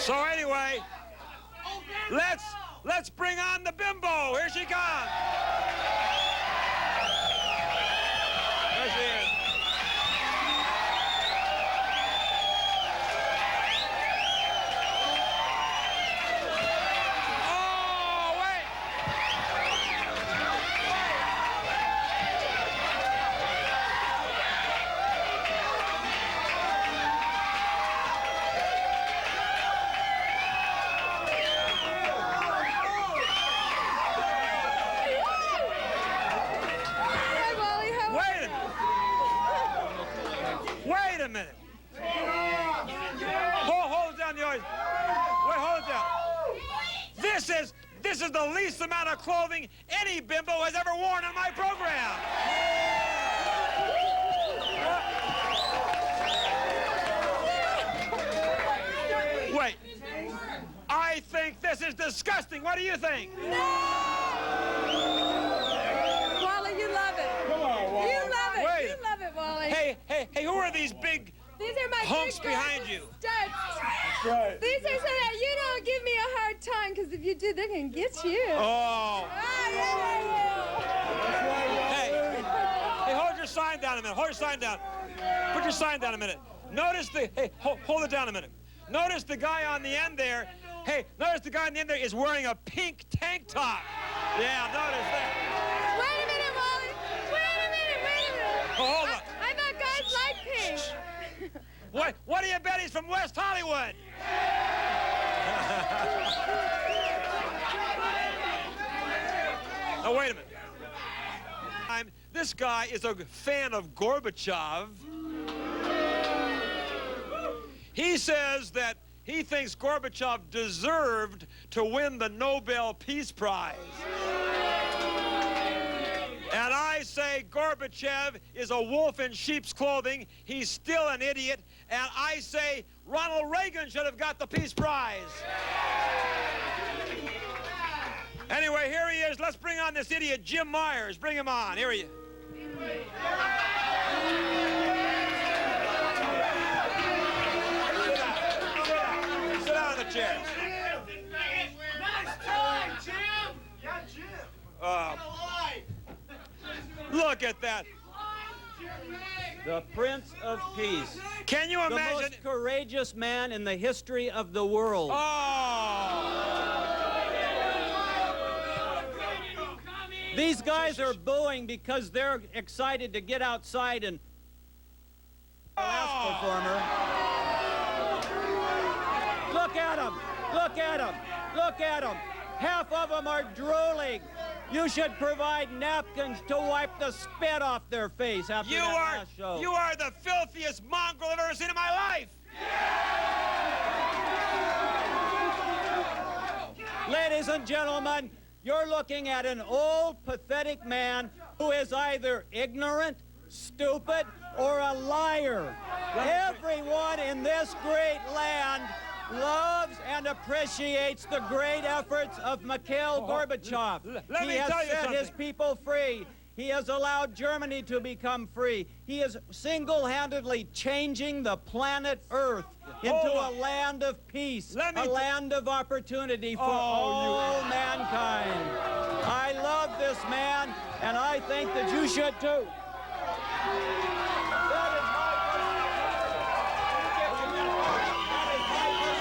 So anyway, let's bring on the bimbo. Here she comes. There she is. Oh, wait. Hi, Wally. How are you? Wait a minute. Hold down the oil. Wait, hold it down. This is the least amount of clothing any bimbo has ever worn on my program. Wait. I think this is disgusting. What do you think? Wally, you love it. Come on, Wally. You love it. Wait. You love it, Wally. Hey, who are these big These are my hunks big behind girls you? with studs. That's right. These are so that you don't give me a hard time, because if you do, they're going to get you. Oh. Ah, yeah, Hey, hold your sign down a minute. Hold your sign down. Put your sign down a minute. Notice hold it down a minute. Notice the guy on the end there. Hey, notice the guy on the end there is wearing a pink tank top. Yeah, notice that. Wait a minute, Wally. Wait a minute. Oh, hold on. I thought guys like pink. What do you bet he's from West Hollywood? Oh, wait a minute. This guy is a fan of Gorbachev. He says that he thinks Gorbachev deserved to win the Nobel Peace Prize. And I say Gorbachev is a wolf in sheep's clothing. He's still an idiot. And I say Ronald Reagan should have got the Peace Prize. Anyway, here he is. Let's bring on this idiot, Jim Myers. Bring him on. Here he is. Sit down in the chair. Nice time, Jim. Yeah, Jim. Look at that. The Prince of Peace. Can you The imagine? most courageous man in the history of the world. Oh. These guys are booing because they're excited to get outside and the last performer. Look at them. Look at them. Look at them. Half of them are drooling. You should provide napkins to wipe the spit off their face after that last show. You are the filthiest mongrel I've ever seen in my life. Ladies and gentlemen, you're looking at an old, pathetic man who is either ignorant, stupid, or a liar. Everyone in this great land loves and appreciates the great efforts of Mikhail Gorbachev. Let me He has tell you set his something. people free. He has allowed Germany to become free. He is single-handedly changing the planet Earth into a land of peace, Let me a land of opportunity for all mankind. I love this man, and I think that you should too. That is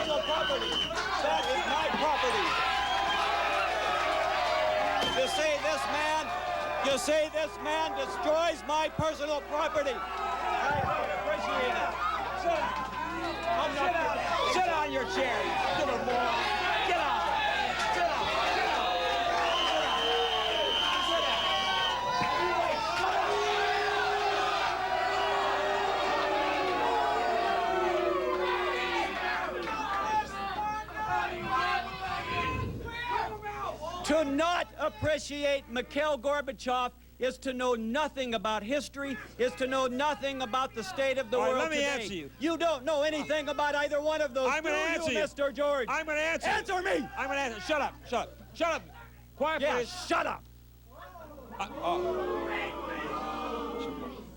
my property. That is my property. You say this man destroys my personal property. I don't appreciate it. Sit on your chair, you little moron. Get out. Sit down. To not appreciate Mikhail Gorbachev is to know nothing about history, is to know nothing about the state of the All right, world let me today. answer you. You don't know anything about either one of those. I'm going to answer you, Mr. George. I'm going to answer you. Answer me. I'm going to answer. Shut up. Shut up. Shut up. Quiet, Yeah, please. shut up.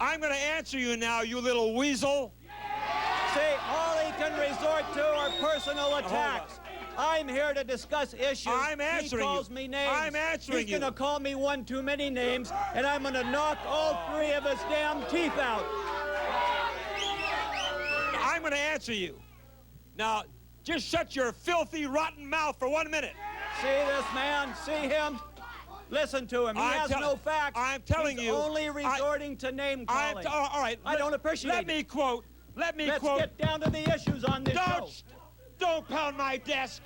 I'm going to answer you now, you little weasel. See, all he can resort to are personal attacks. I'm here to discuss issues. I'm answering He calls you. me names. I'm answering He's going to call me one too many names, and I'm going to knock all three of his damn teeth out. I'm going to answer you. Now, just shut your filthy, rotten mouth for 1 minute. See this man? See him? Listen to him. He has no facts. I'm telling He's you. only resorting to name calling. All right. I don't appreciate it. Let me quote. Let's get down to the issues on this show. Don't pound my desk.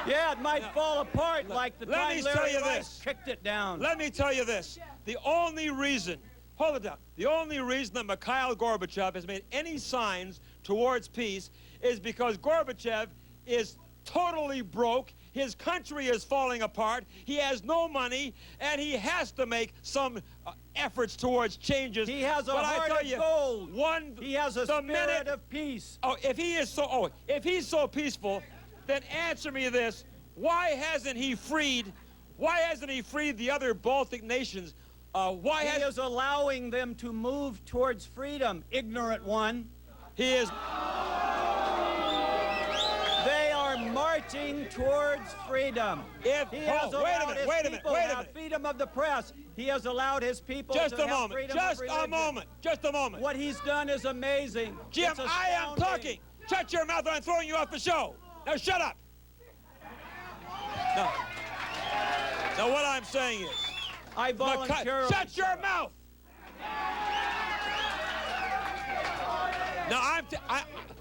Yeah, it might fall apart like the time Larry Rice kicked it down. Let me tell you this. The only reason, hold it down, the only reason that Mikhail Gorbachev has made any signs towards peace is because Gorbachev is totally broke. His country is falling apart. He has no money, and he has to make some efforts towards changes. He has a heart of gold. He has a spirit of peace. Oh, if he's so peaceful, then answer me this: why hasn't he freed the other Baltic nations? He is allowing them to move towards freedom, ignorant one. He is. They are marching towards freedom. He has allowed his people to have freedom of the press. He has allowed his people to have freedom of religion. Just a moment. What he's done is amazing. Jim, I am talking. Shut your mouth or I'm throwing you off the show. Now shut up. No. Now what I'm saying is, I voluntarily. Shut your mouth. Now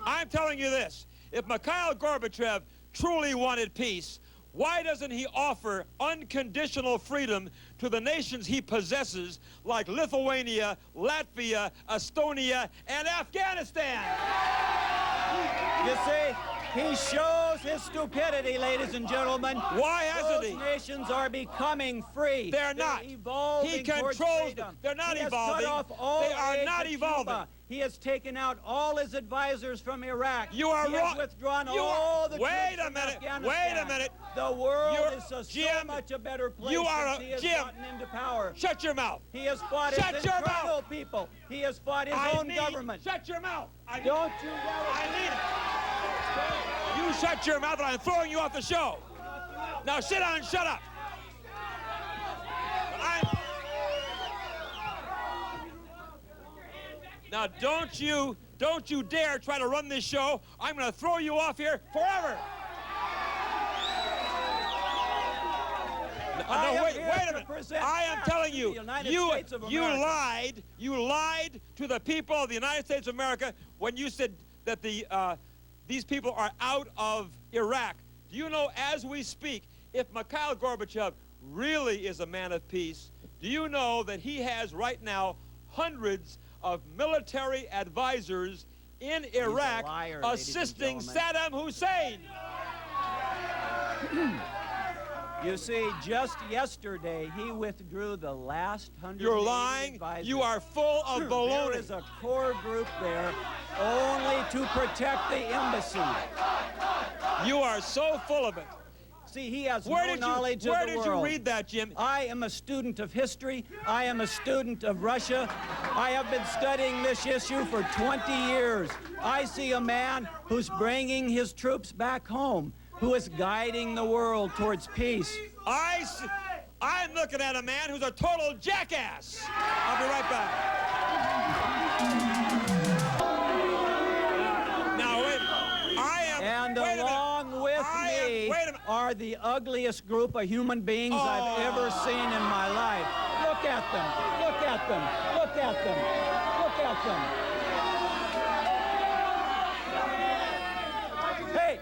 I'm telling you this. If Mikhail Gorbachev truly wanted peace, why doesn't he offer unconditional freedom to the nations he possesses, like Lithuania, Latvia, Estonia, and Afghanistan? You see, he shows his stupidity, ladies and gentlemen. Why hasn't he? Those nations are becoming free. They're not. Evolving. He controls them. They're not evolving. He has cut off all they are aid not to evolving. Cuba. He has taken out all his advisors from Iraq. You are wrong. He has withdrawn all the troops from Afghanistan. Wait a minute. The world is so much a better place since he has gotten into power. Shut your mouth. He has fought his internal people. He has fought his own government. Shut your mouth. Don't you yell I mean it. You shut your mouth or I'm throwing you off the show. Now sit down and shut up. Now don't you dare try to run this show. I'm going to throw you off here forever. No, wait a minute. I am telling you, you lied to the people of the United States of America when you said that these people are out of Iraq. Do you know, as we speak, if Mikhail Gorbachev really is a man of peace, do you know that he has right now hundreds of military advisors in Iraq assisting Saddam Hussein? You see, just yesterday, he withdrew the last 100 You're lying. advisors. You are full of baloney. There is a core group there only to protect the embassy. You are so full of it. See, he has no knowledge of the world. Where did you read that, Jim? I am a student of history. I am a student of Russia. I have been studying this issue for 20 years. I see a man who's bringing his troops back home, who is guiding the world towards peace. I'm looking at a man who's a total jackass. I'll be right back. Now, wait. And along with me are the ugliest group of human beings I've ever seen in my life. Look at them. Look at them. Look at them. Look at them. Hey,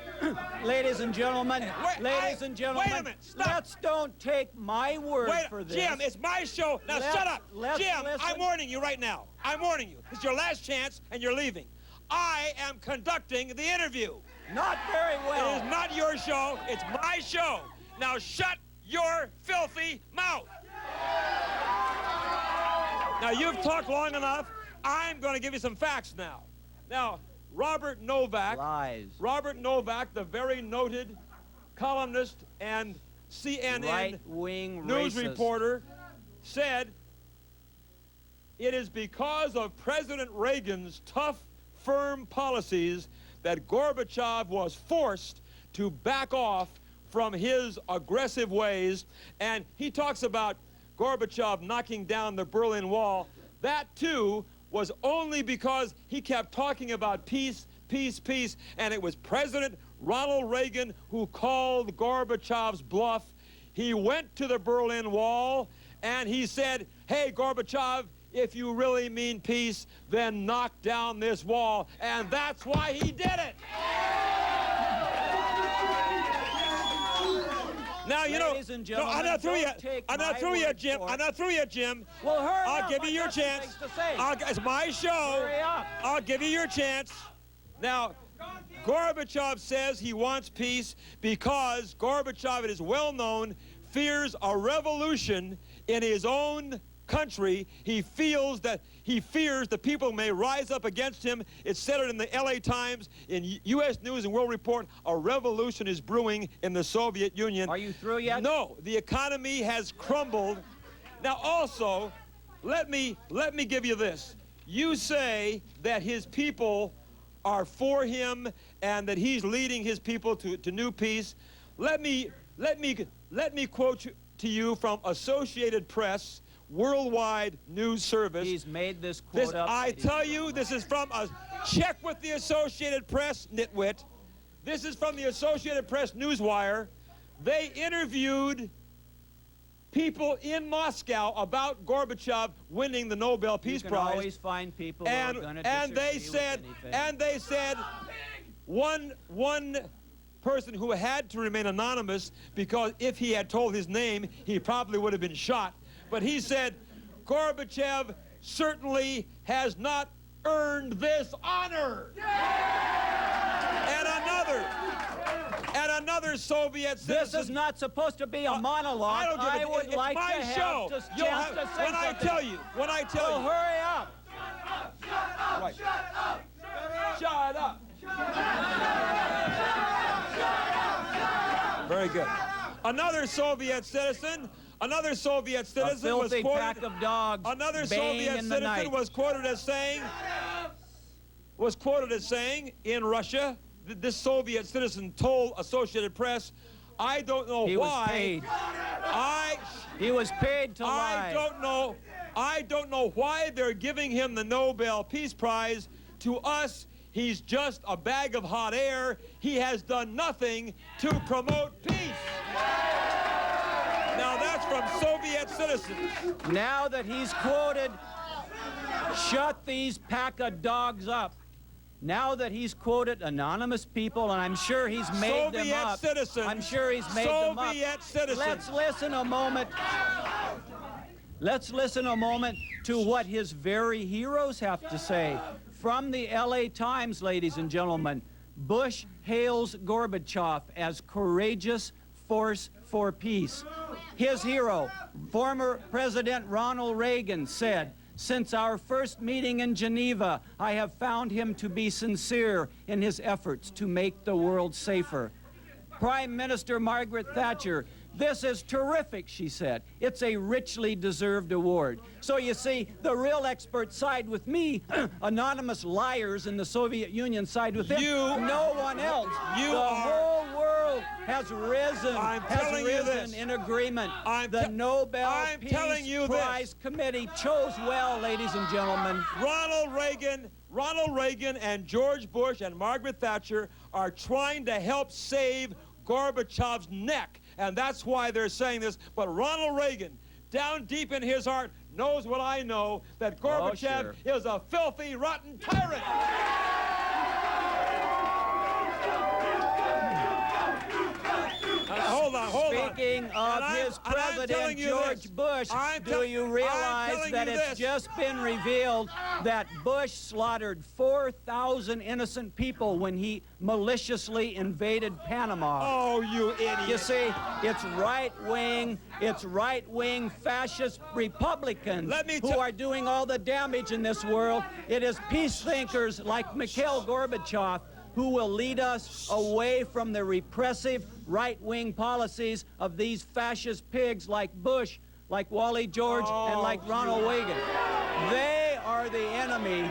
ladies and gentlemen, wait a minute, stop. Let's don't take my word for this. Jim, it's my show. Now shut up. Jim, I'm warning you right now. I'm warning you. It's your last chance and you're leaving. I am conducting the interview. Not very well. It is not your show. It's my show. Now shut your filthy mouth. Now you've talked long enough. I'm going to give you some facts now. Now, Robert Novak, the very noted columnist and CNN right-wing news racist reporter, said it is because of President Reagan's tough, firm policies that Gorbachev was forced to back off from his aggressive ways. And he talks about Gorbachev knocking down the Berlin Wall. That, too, was only because he kept talking about peace, peace, peace, and it was President Ronald Reagan who called Gorbachev's bluff. He went to the Berlin Wall, and he said, hey, Gorbachev, if you really mean peace, then knock down this wall. And that's why he did it. Now, you Ladies know, and no, gentlemen, I'm not through yet. take I'm not my through yet, word Jim. for I'm it. not through yet, Jim. Well, hurry I'll up. give you I your got some chance. things to say. It's my show. Hurry up. I'll give you your chance. Now, Gorbachev says he wants peace because Gorbachev, it is well known, fears a revolution in his own country. He fears the people may rise up against him. It's said it in the LA Times, in U.S. News and World Report, a revolution is brewing in the Soviet Union. Are you through yet? No, the economy has crumbled. Now also, let me give you this. You say that his people are for him and that he's leading his people to new peace. Let me quote to you from Associated Press, worldwide news service. He's made this quote up. I tell you, this is from a check with the Associated Press, nitwit. This is from the Associated Press Newswire. They interviewed people in Moscow about Gorbachev winning the Nobel Peace You can Prize. always find people who are going to they said one person who had to remain anonymous because if he had told his name, he probably would have been shot. But he said, Gorbachev certainly has not earned this honor. And another Soviet citizen. This is not supposed to be a monologue. I would like to have just chance to say when something. When I tell you. Hurry up. Right. Shut up. Very good. Another Soviet citizen A was filthy quoted. pack of dogs Another baying Soviet in the night. citizen was quoted as saying in Russia. This Soviet citizen told Associated Press, "I don't know He why." was paid. I He was paid to lie. I don't know why they're giving him the Nobel Peace Prize. To us, he's just a bag of hot air. He has done nothing to promote peace. Now that's from Soviet citizens. Now that he's quoted, shut these pack of dogs up. Now that he's quoted anonymous people, and I'm sure he's made them up. Citizens. I'm sure he's made them up. Soviet citizens. Let's listen a moment. Let's listen a moment to what his very heroes have to say. From the LA Times, ladies and gentlemen, Bush hails Gorbachev as courageous force for peace. His hero, former President Ronald Reagan, said, "Since our first meeting in Geneva, I have found him to be sincere in his efforts to make the world safer." Prime Minister Margaret Thatcher, "This is terrific," she said. "It's a richly deserved award." So you see, the real experts side with me. Anonymous liars in the Soviet Union side with him. No one else. Whole world has risen. In agreement. The Nobel Peace Prize Committee chose well, ladies and gentlemen. Ronald Reagan and George Bush and Margaret Thatcher are trying to help save Gorbachev's neck. And that's why they're saying this. But Ronald Reagan, down deep in his heart, knows what I know, that Gorbachev is a filthy, rotten tyrant. Hold on. Speaking of his president, George Bush, do you realize that it's just been revealed that Bush slaughtered 4,000 innocent people when he maliciously invaded Panama? Oh, you idiot. You see, it's right-wing fascist Republicans who are doing all the damage in this world. It is peace thinkers like Mikhail Gorbachev who will lead us away from the repressive right-wing policies of these fascist pigs like Bush, like Wally George, and like Ronald Reagan. They are the enemy.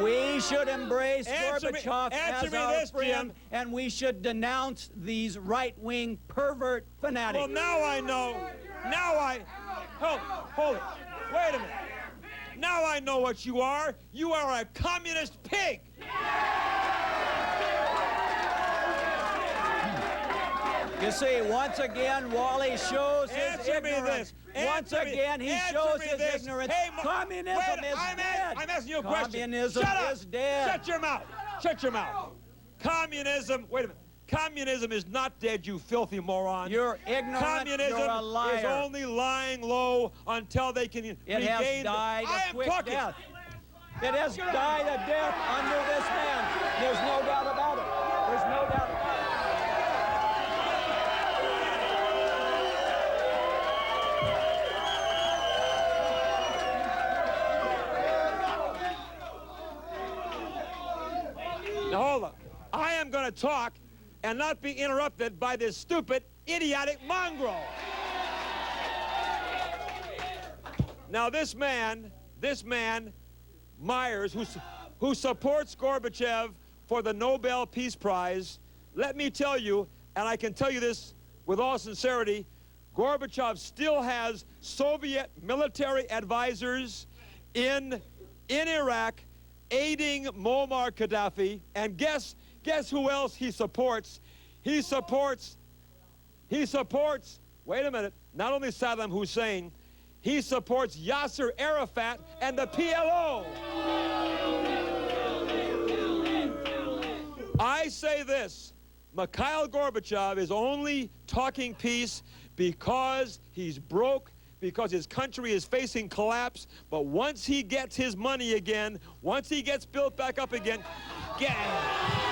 We should embrace Answer me- Gorbachev answer as me our this, friend, Jim. and we should denounce these right-wing pervert fanatics. Well, now I know. Now hold it. Wait a minute. Now I know what you are. You are a communist pig. You see, once again, Wally shows his Answer me ignorance. this. Once Answer me- again, he answer shows me his this. ignorance. Hey, Communism wait, is dead. I'm asking you a question. Communism Shut up. is dead. Shut your mouth. Shut your mouth. Communism, wait a minute. Communism is not dead, you filthy moron. You're ignorant. Communism You're a liar. is only lying low until they can It regain. has died I a am quick talking. death. It has died a death under this man. There's no doubt about it. There's no doubt about it. Now hold on. I am going to talk and not be interrupted by this stupid, idiotic mongrel. Now this man, Myers, who supports Gorbachev for the Nobel Peace Prize, let me tell you, and I can tell you this with all sincerity, Gorbachev still has Soviet military advisors in Iraq aiding Muammar Gaddafi, and guess who else he supports? He supports, wait a minute, not only Saddam Hussein, he supports Yasser Arafat and the PLO. I say this, Mikhail Gorbachev is only talking peace because he's broke, because his country is facing collapse, but once he gets his money again, once he gets built back up again, get him out.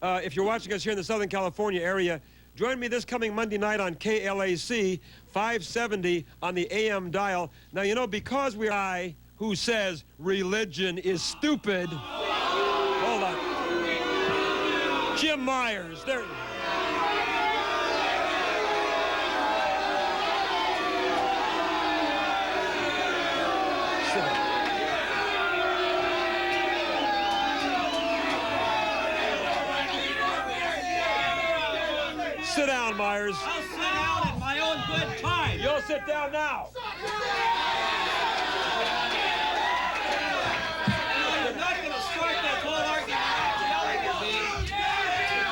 If you're watching us here in the Southern California area, join me this coming Monday night on KLAC 570 on the AM dial. Now, you know, because we're I who says religion is stupid. Hold on. Jim Myers, there. Sit down, Myers. I'll sit down at my own good time. You'll sit down now. I'm not going to start this whole argument yelling at me.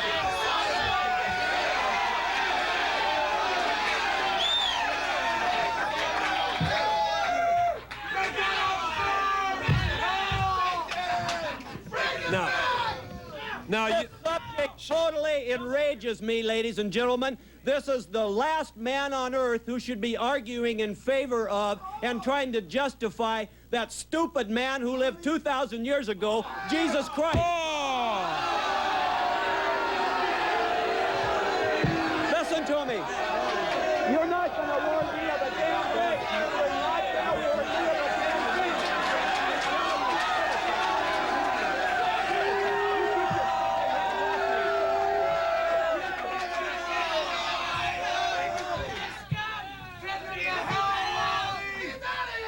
Now, This subject totally enrages me, ladies and gentlemen. This is the last man on earth who should be arguing in favor of and trying to justify that stupid man who lived 2,000 years ago, Jesus Christ. Listen to me. You're not going to warn me of a damn thing. You're not going to warn me of a damn thing.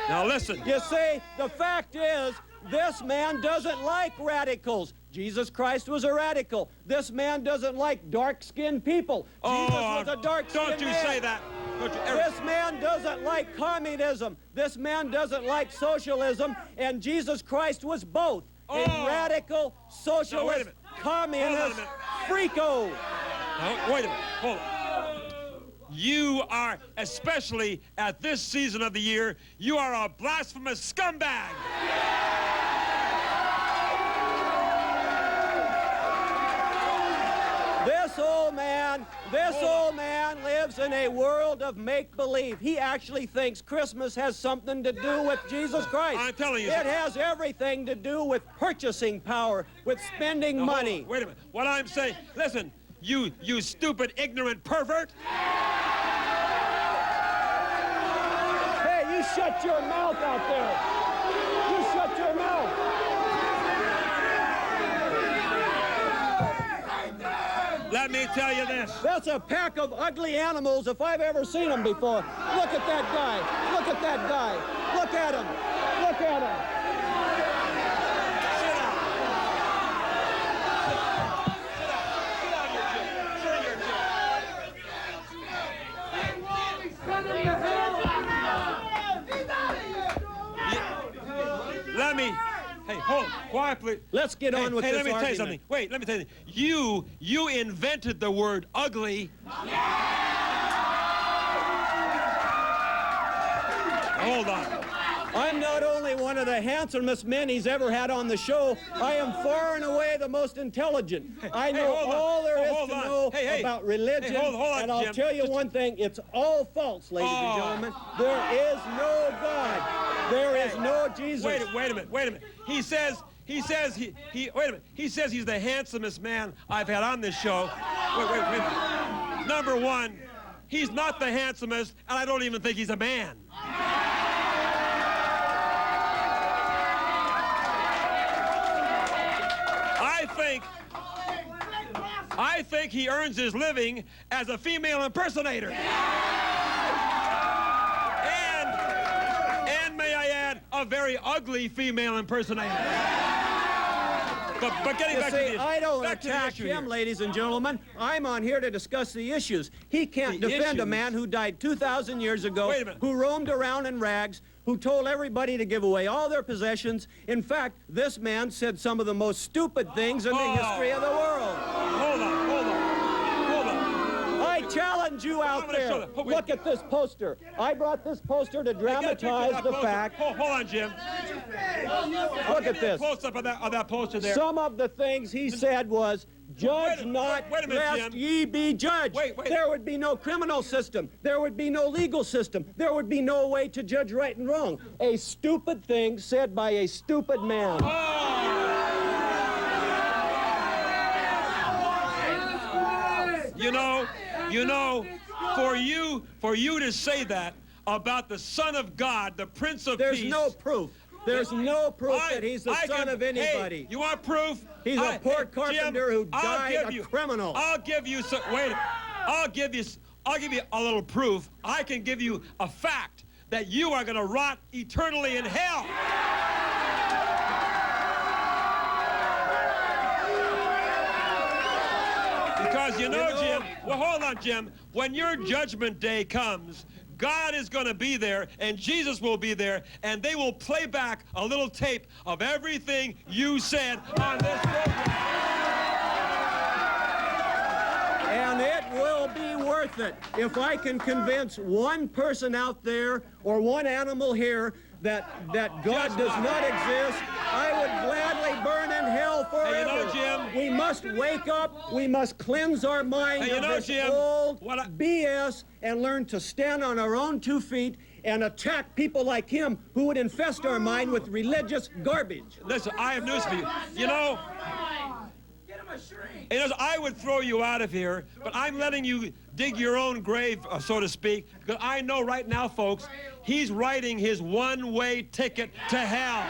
now listen. You see, the fact is, this man doesn't like radicals. Jesus Christ was a radical. This man doesn't like dark-skinned people. Jesus was a dark-skinned man. Don't you say that. Don't you ever. This man doesn't like communism. This man doesn't like socialism. And Jesus Christ was both a radical, socialist, communist, freako. Now, wait a minute. Hold on. You are, especially at this season of the year, you are a blasphemous scumbag. This old man lives in a world of make-believe. He actually thinks Christmas has something to do with Jesus Christ. I'm telling you. It has everything to do with purchasing power, with spending money. Wait a minute. What I'm saying, listen, you stupid, ignorant pervert. Hey, you shut your mouth out there. You shut your mouth. let me tell you this. That's a pack of ugly animals if I've ever seen them before. Look at that guy. Look at that guy. Look at him. Look at him. Sit down. Sit down here, Jim. Sit in your chair. Let me. Hey, hold. Quiet, please. Let's get on with hey, this let me tell you argument. something. Wait, let me tell you. You invented the word ugly. Hold on. I'm not only one of the handsomest men he's ever had on the show, I am far and away the most intelligent. I know hold on. all there is Hold to on. know Hey, about religion, hold on, and I'll Jim. tell you Just- one thing, it's all false, ladies and gentlemen. There is no God. There is no Jesus. Wait a minute. He says wait a minute. He says he's the handsomest man I've had on this show. Wait a minute. Number one, he's not the handsomest, and I don't even think he's a man. I think he earns his living as a female impersonator. And may I add, a very ugly female impersonator. But getting back to the issue. I don't back to the attack issue him, here. ladies and gentlemen. I'm on here to discuss the issues. He can't The defend a issues? man who died 2,000 years ago, Wait a minute. who roamed around in rags, who told everybody to give away all their possessions. In fact, this man said some of the most stupid things in the history of the world. Hold on. I challenge you out gonna show there. that. Wait. Look at this poster. I brought this poster to Get a picture of dramatize that the poster. fact. Hold on, Jim. Look at this. Close up of that poster there. Some of the things he said was, judge not, wait a minute, lest Jim. ye be judged. Wait. There would be no criminal system. There would be no legal system. There would be no way to judge right and wrong. A stupid thing said by a stupid man. You know, for you to say that about the Son of God, the Prince of There's Peace. no proof. There's no proof that he's the son of anybody. Hey, you want proof? He's a poor carpenter who died a criminal. I'll give you some. Wait. I'll give you a little proof. I can give you a fact that you are going to rot eternally in hell. Because you know, Jim. Well, hold on, Jim. When your judgment day comes, God is going to be there, and Jesus will be there, and they will play back a little tape of everything you said on this program. And it will be worth it if I can convince one person out there or one animal here that God does not exist. I would gladly burn in hell forever. Hey, you know, Jim. We must wake up. We must cleanse our mind Hey, you of know, this Jim, old what BS and learn to stand on our own 2 feet and attack people like him who would infest our mind with religious garbage. Listen, I have news for you. You know, I would throw you out of here, but I'm letting you dig your own grave, so to speak, because I know right now, folks, he's writing his one-way ticket to hell.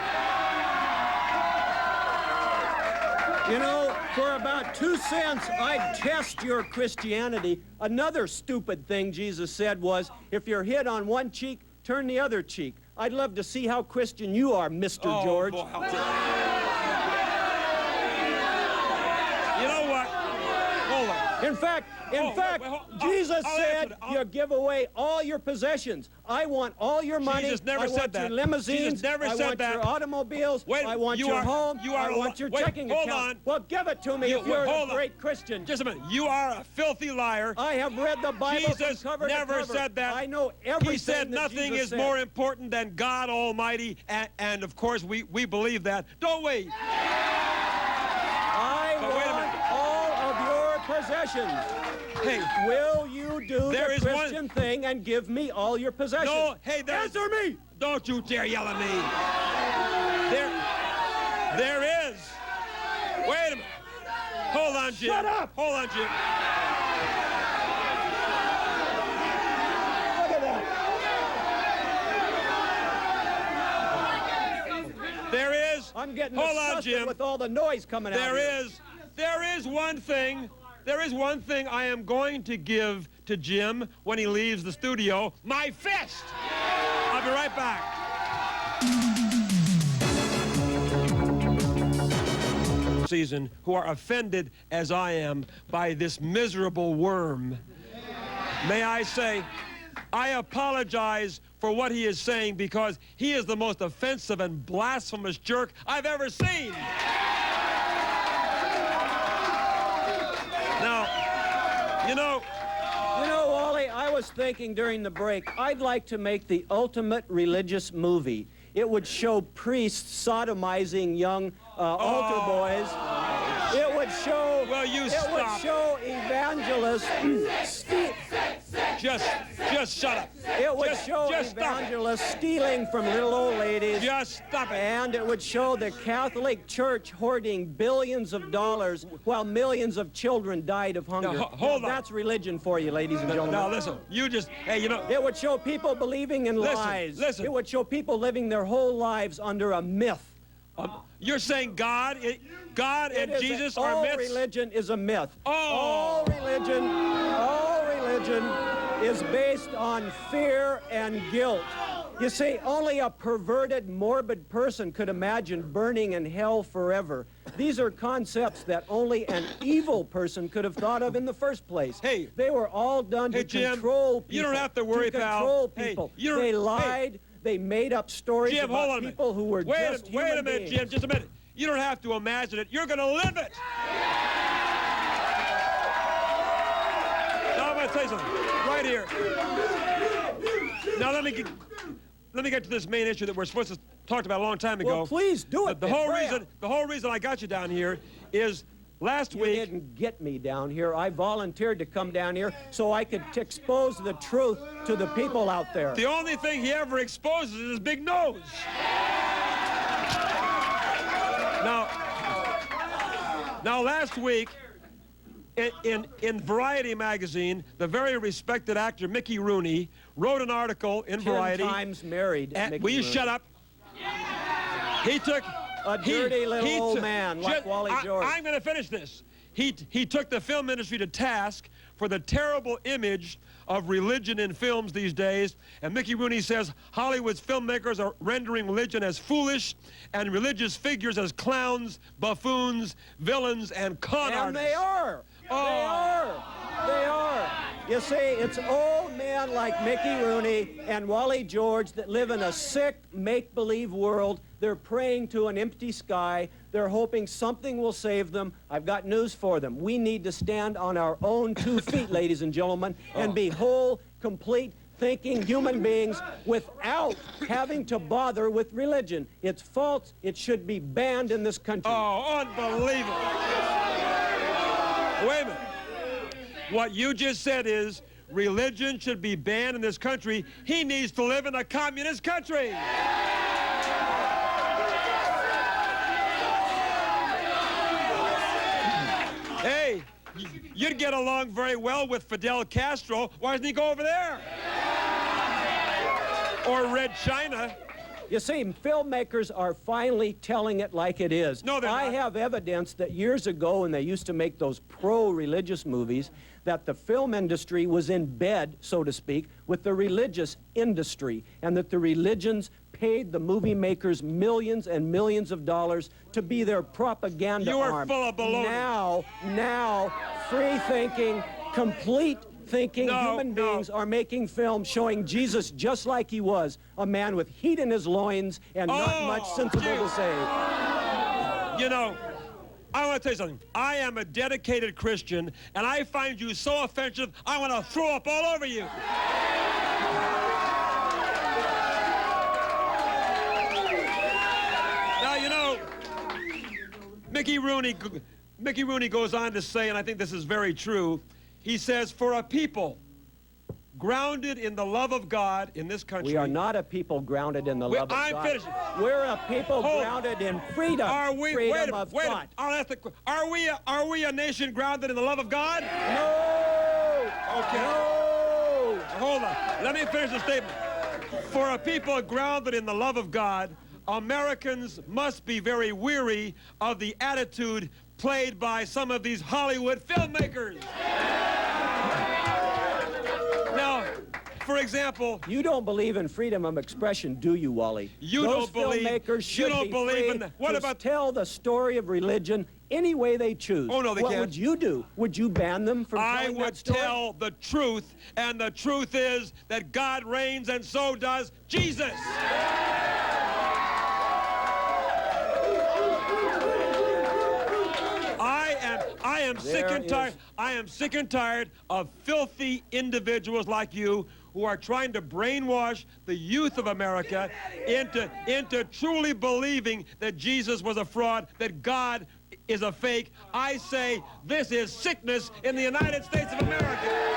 You know, for about 2 cents, I'd test your Christianity. Another stupid thing Jesus said was, if you're hit on one cheek, turn the other cheek. I'd love to see how Christian you are, Mr. George. Boy, you know what? Hold on. In fact, Jesus said you give away all your possessions. I want all your money. Jesus never I said want that. your limousines. Jesus never I said want that. your automobiles. Wait, I want you your are- home. you are I a want your wait, checking hold account. on. Well, give it to me if you're hold a on. great Christian. Just a minute. You are a filthy liar. I have read the Bible Jesus from cover never to cover. said that. I know everything. He said that nothing Jesus is said. more important than God Almighty, and of course we believe that, don't we? I But wait a want minute. all of your possessions. Hey, Will you do There the is one- Christian thing and give me all your possessions? no, hey, Answer me! don't you dare yell at me. There is. Wait a minute. Hold on, Jim. Shut up! Hold on, Jim. Look at that. There is. I'm getting Hold on, disgusted Jim. with all the noise coming out here. There is one thing there is one thing I am going to give to Jim when he leaves the studio, my fist. I'll be right back. Season who are offended as I am by this miserable worm. May I say, I apologize for what he is saying because he is the most offensive and blasphemous jerk I've ever seen. Now, you know, Wally, I was thinking during the break, I'd like to make the ultimate religious movie. It would show priests sodomizing young altar boys. It would show. Well, you it stop. would show evangelists. Just shut up. It would Just show stop it. evangelists stealing from little old ladies. Just stop it. And it would show the Catholic Church hoarding billions of dollars while millions of children died of hunger. Now, hold on. That's religion for you, ladies and gentlemen. Now listen, you just, hey, you know. It would show people believing in lies. Listen. It would show people living their whole lives under a myth. You're saying God and Jesus are all myths? All religion is a myth. Oh. All religion is based on fear and guilt. You see, only a perverted, morbid person could imagine burning in hell forever. These are concepts that only an evil person could have thought of in the first place. Hey. They were all done to Jim, control people. you don't have to worry, to pal. control Hey, people. you don't- They lied. hey. They made up stories Jim, hold on about a minute. people who were wait just a human minute, beings. Jim, just a minute. You don't have to imagine it. You're going to live it. Now I'm going to tell you something. Right here. Now let me get to this main issue that we're supposed to talk about a long time ago. Well, please do it. The whole reason I got you down here is last You week. didn't get me down here. I volunteered to come down here so I could expose the truth to the people out there. The only thing he ever exposes is his big nose. Now last week, in Variety magazine, the very respected actor Mickey Rooney wrote an article in 10 Variety. times married. Mickey Will you Rooney. shut up? He took A dirty little old man like Wally George. I'm going to finish this. He took the film industry to task for the terrible image of religion in films these days. And Mickey Rooney says Hollywood's filmmakers are rendering religion as foolish and religious figures as clowns, buffoons, villains, and con And artists. they are. Oh. They are. You see, it's old men like Mickey Rooney and Wally George that live in a sick, make-believe world. They're praying to an empty sky. They're hoping something will save them. I've got news for them. We need to stand on our own 2 feet, ladies and gentlemen, and be whole, complete, thinking human beings without having to bother with religion. It's false. It should be banned in this country. Oh, unbelievable. Wait a minute. What you just said is religion should be banned in this country. He needs to live in a communist country. Hey, you'd get along very well with Fidel Castro. Why doesn't he go over there? Or Red China. You see, filmmakers are finally telling it like it is. No, they're I not. have evidence that years ago, when they used to make those pro-religious movies, that the film industry was in bed, so to speak, with the religious industry, and that the religions paid the movie makers millions and millions of dollars to be their propaganda You are arm. full of baloney. Now, free-thinking, complete thinking No, human no. beings are making films showing Jesus just like he was, a man with heat in his loins and not much sensible to say. You know, I want to tell you something. I am a dedicated Christian, and I find you so offensive, I want to throw up all over you. Now, you know, Mickey Rooney goes on to say, and I think this is very true, he says, for a people grounded in the love of God in this country. We are not a people grounded in the love of I'm God. finishing. We're a people Hold. grounded in freedom. Are we? Freedom of wait a thought. minute. I'll ask are we a nation grounded in the love of God? No! Okay. No! Hold on. Let me finish the statement. For a people grounded in the love of God, Americans must be very weary of the attitude played by some of these Hollywood filmmakers. Now, for example, You don't believe in freedom of expression, do you, Wally? You Those don't believe- filmmakers you should don't be believe free in that. What to about- tell the story of religion any way they choose? Oh, no, they what can't. would you do? Would you ban them from I telling would that story? tell the truth, and the truth is that God reigns, and so does Jesus. I am sick and tired. I am sick and tired of filthy individuals like you who are trying to brainwash the youth of America into truly believing that Jesus was a fraud, that God is a fake. I say this is sickness in the United States of America.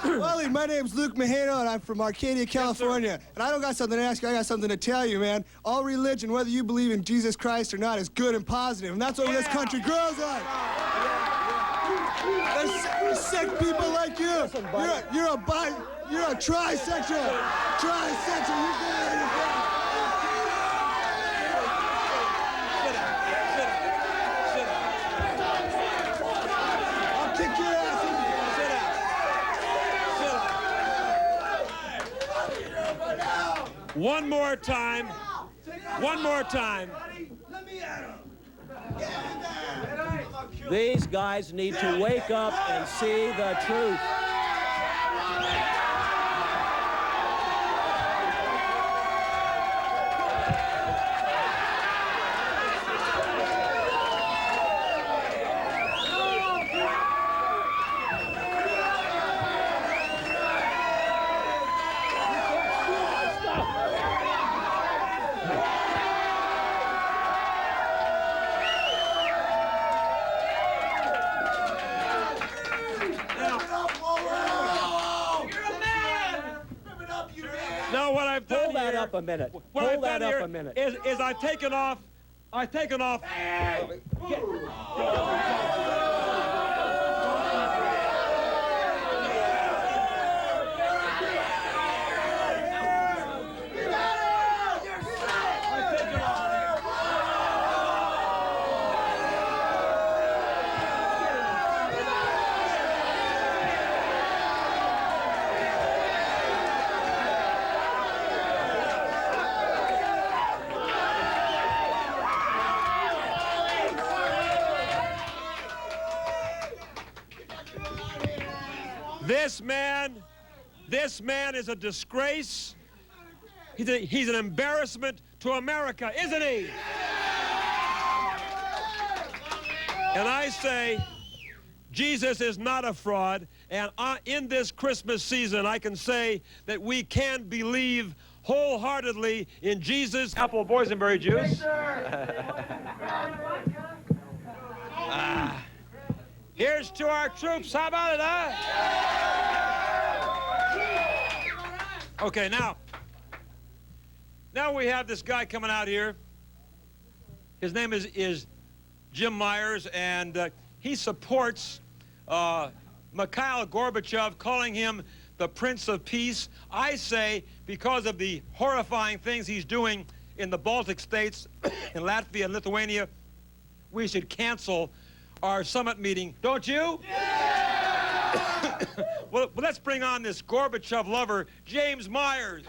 Wally, my name's Luke Mahano, and I'm from Arcadia, California. And I don't got something to ask you, I got something to tell you, man. All religion, whether you believe in Jesus Christ or not, is good and positive, and that's what this country grows on. There's sick people like you. Listen, buddy. You're a trisexual. Trisexual. You get out of your I'll kick your ass. One more time. One more time. These guys need to wake up and see the truth. Now what I've done Hold that here- up a minute. What Hold I've that done up here a minute. is I've taken off. This man is a disgrace. He's an embarrassment to America, isn't he? And I say, Jesus is not a fraud, and in this Christmas season, I can say that we can believe wholeheartedly in Jesus. Apple boysenberry juice. Here's to our troops. How about it, huh? Okay, now we have this guy coming out here. His name is Jim Myers, and he supports Mikhail Gorbachev, calling him the Prince of Peace. I say because of the horrifying things he's doing in the Baltic states, in Latvia and Lithuania, we should cancel our summit meeting. Don't you? Yeah! well, let's bring on this Gorbachev lover, James Myers.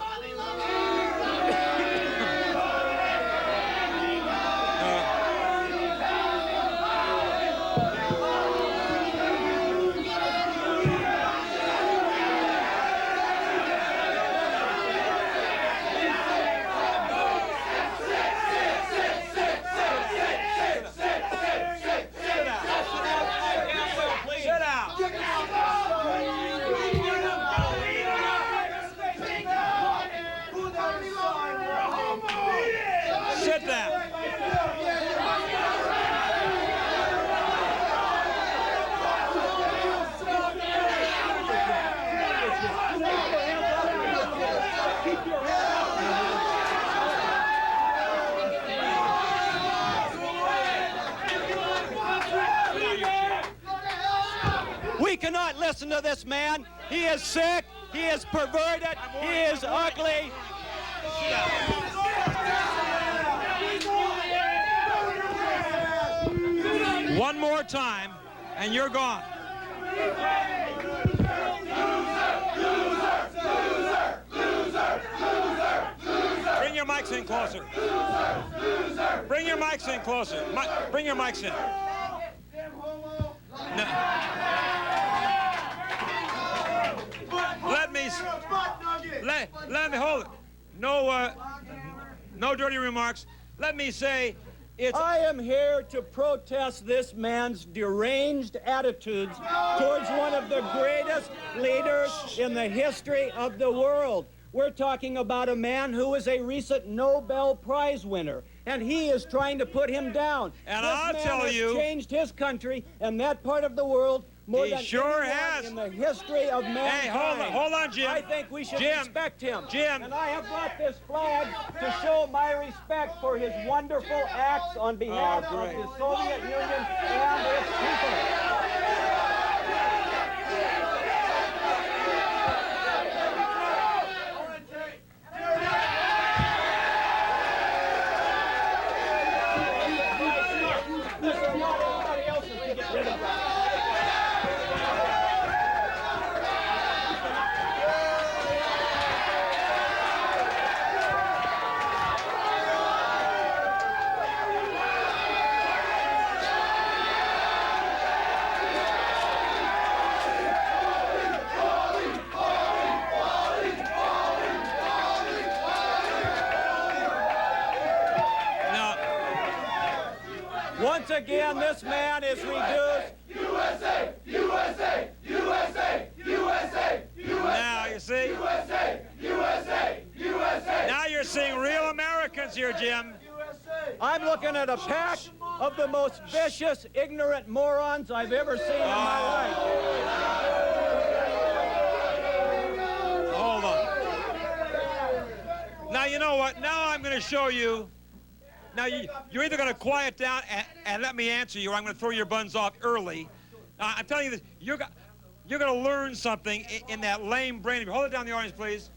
Sit down. We cannot listen to this man. He is sick. He is perverted. He is ugly. One more time, and you're gone. Bring your mics in closer. Bring your mics in closer. Bring your mics in. No. Let me hold it. No dirty remarks. Let me say, I am here to protest this man's deranged attitudes towards one of the greatest leaders in the history of the world. We're talking about a man who is a recent Nobel Prize winner, and he is trying to put him down. And this I'll man tell has you, changed his country and that part of the world more he than sure anyone has. in the history of mankind. Hey, hold on, Jim. I think we should Jim, respect him. Jim. And I have brought this flag to show my respect for his wonderful acts on behalf of great. the Soviet Union and its people. Once again, this man is reduced. USA! USA! USA! USA! Now, you see? USA! USA! USA! Now you're seeing real Americans here, Jim. I'm looking at a pack of the most vicious, ignorant morons I've ever seen in my life. Hold on. Now, you know what? Now I'm going to show you. Now, you're either going to quiet down and let me answer you, or I'm going to throw your buns off early. I'm telling you this. You're going to learn something in that lame brain. Hold it down, the audience, please.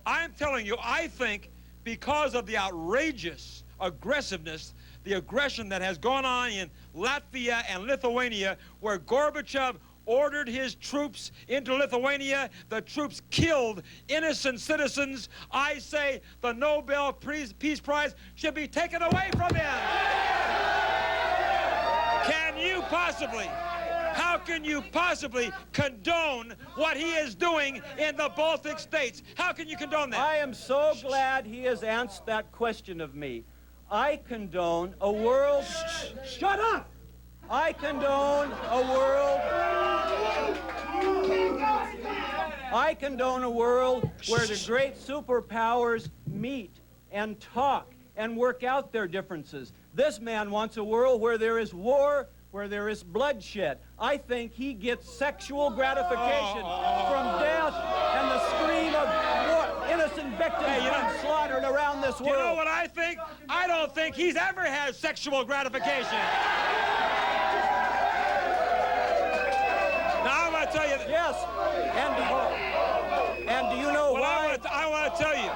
I'm telling you, I think because of the outrageous aggressiveness, the aggression that has gone on in Latvia and Lithuania, where Gorbachev ordered his troops into Lithuania, the troops killed innocent citizens. I say the Nobel Peace Prize should be taken away from him. How can you possibly condone what he is doing in the Baltic states? How can you condone that? I am so glad he has answered that question of me. I condone a world... Shut up! I condone a world... I condone a world where the great superpowers meet and talk and work out their differences. This man wants a world where there is war, where there is bloodshed. I think he gets sexual gratification from death and the scream of war. Innocent victims being slaughtered around this world. You know what I think? I don't think he's ever had sexual gratification. Now I'm going to tell you... Yes, and do you know why? I want to tell you.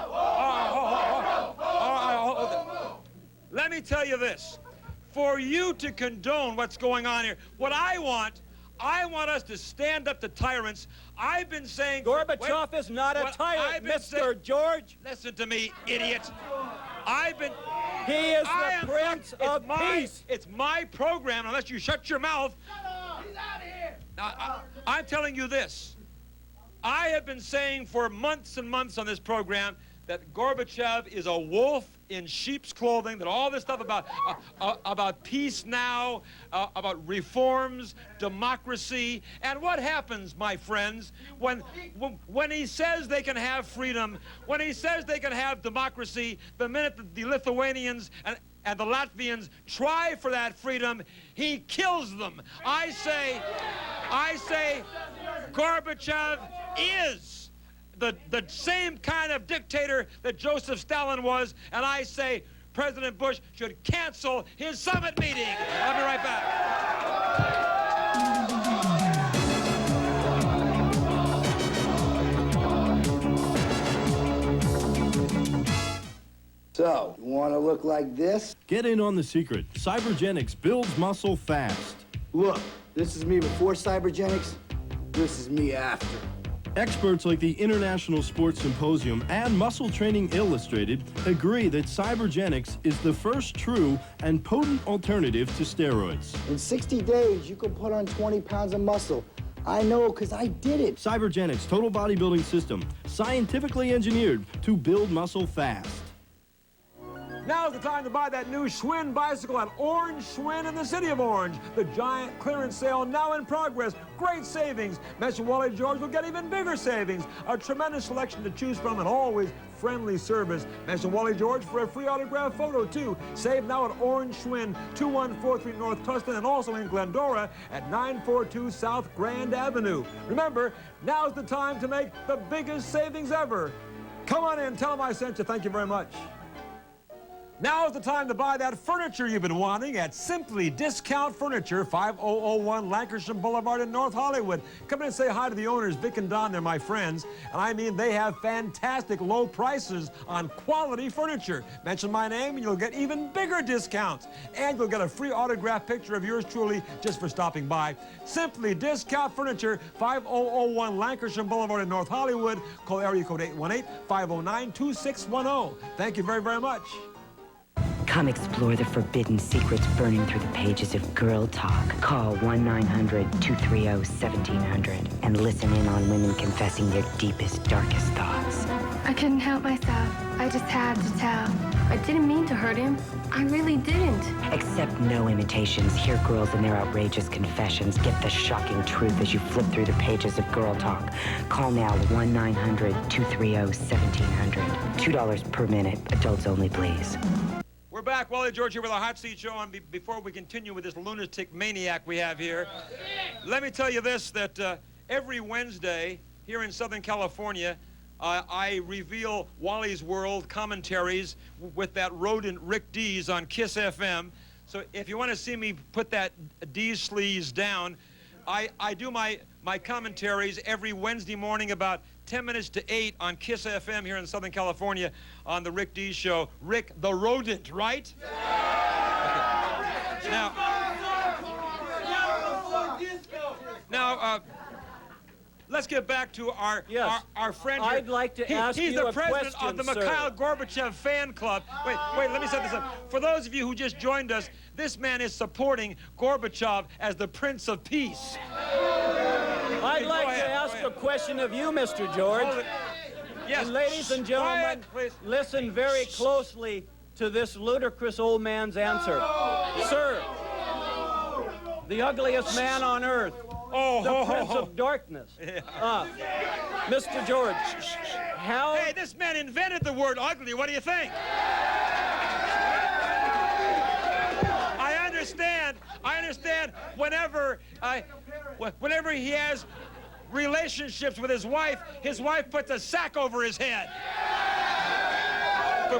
Let me tell you this. For you to condone what's going on here, what I want us to stand up to tyrants. I've been saying... Gorbachev is not a tyrant, Mr. George. Listen to me, idiot. He is the Prince of Peace. It's my program, unless you shut your mouth. He's out of here! Now, I'm telling you this. I have been saying for months and months on this program that Gorbachev is a wolf in sheep's clothing, that all this stuff about peace now, about reforms, democracy, and what happens, my friends, when he says they can have freedom, when he says they can have democracy, the minute that the Lithuanians and the Latvians try for that freedom, he kills them. I say Gorbachev is the same kind of dictator that Joseph Stalin was, and I say President Bush should cancel his summit meeting. I'll be right back. So, you want to look like this? Get in on the secret. Cybergenics builds muscle fast. Look, this is me before Cybergenics. This is me after. Experts like the International Sports Symposium and Muscle Training Illustrated agree that Cybergenics is the first true and potent alternative to steroids. In 60 days, you can put on 20 pounds of muscle. I know, because I did it. Cybergenics total bodybuilding system, scientifically engineered to build muscle fast. Now's the time to buy that new Schwinn bicycle at Orange Schwinn in the city of Orange. The giant clearance sale now in progress. Great savings. Mention Wally George will get even bigger savings. A tremendous selection to choose from and always friendly service. Mention Wally George for a free autograph photo, too. Save now at Orange Schwinn, 2143 North Tustin, and also in Glendora at 942 South Grand Avenue. Remember, now's the time to make the biggest savings ever. Come on in, tell them I sent you. Thank you very much. Now is the time to buy that furniture you've been wanting at Simply Discount Furniture, 5001 Lancashire Boulevard in North Hollywood. Come in and say hi to the owners, Vic and Don. They're my friends. And I mean, they have fantastic low prices on quality furniture. Mention my name and you'll get even bigger discounts. And you'll get a free autographed picture of yours truly just for stopping by. Simply Discount Furniture, 5001 Lancashire Boulevard in North Hollywood. Call area code 818-509-2610. Thank you very, very much. Come explore the forbidden secrets burning through the pages of Girl Talk. Call 1-900-230-1700 and listen in on women confessing their deepest, darkest thoughts. I couldn't help myself. I just had to tell. I didn't mean to hurt him. I really didn't. Accept no imitations. Hear girls in their outrageous confessions. Get the shocking truth as you flip through the pages of Girl Talk. Call now 1-900-230-1700. $2 per minute. Adults only, please. We're back, Wally George here with our Hot Seat Show. And before we continue with this lunatic maniac we have here, let me tell you this, that every Wednesday here in Southern California, I reveal Wally's World commentaries with that rodent Rick Dees on KISS FM. So if you want to see me put that Dees sleaze down, I do my commentaries every Wednesday morning about 10 minutes to 8 on KISS FM here in Southern California on the Rick Dees Show. Rick the Rodent, right? Okay. Now, let's get back to our friend here. I'd like to ask he's you the a president question, of the Mikhail Gorbachev fan club. Wait, let me set this up. For those of you who just joined us, this man is supporting Gorbachev as the Prince of Peace. I'd like to ask a question of you, Mr. George. Yes. And ladies and gentlemen, listen very closely to this ludicrous old man's answer. Sir, the ugliest man on earth, the Prince of Darkness. Mr. George, how... Hey, this man invented the word ugly. What do you think? I understand whenever he has relationships with his wife puts a sack over his head. You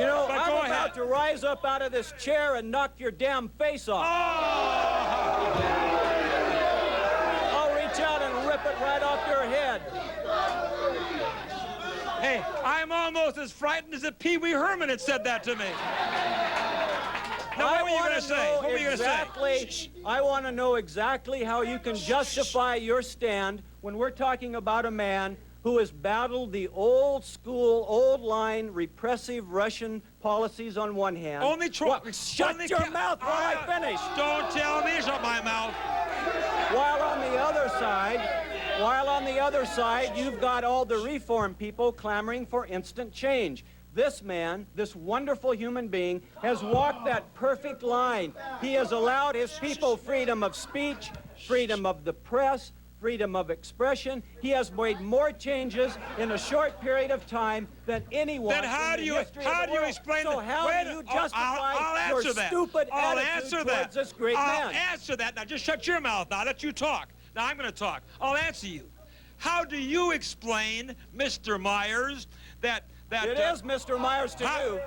know, I'm about to rise up out of this chair and knock your damn face off. I'll reach out and rip it right off your head. Hey, I'm almost as frightened as if Pee Wee Herman had said that to me. Now, what were you going to say? What were you going to say? I want to know exactly how you can justify your stand when we're talking about a man who has battled the old school, old line, repressive Russian policies on one hand. Shut your mouth while I finish. Don't tell me to shut my mouth. While on the other side, you've got all the reform people clamoring for instant change. This man, this wonderful human being, has walked that perfect line. He has allowed his people freedom of speech, freedom of the press, freedom of expression. He has made more changes in a short period of time than anyone in the history of the world. How do you explain that? So how do you justify your stupid attitude towards this great man? I'll answer that. Now, just shut your mouth now. Let you talk. Now, I'm going to talk. I'll answer you. How do you explain, Mr. Myers, that it is Mr. Myers to you.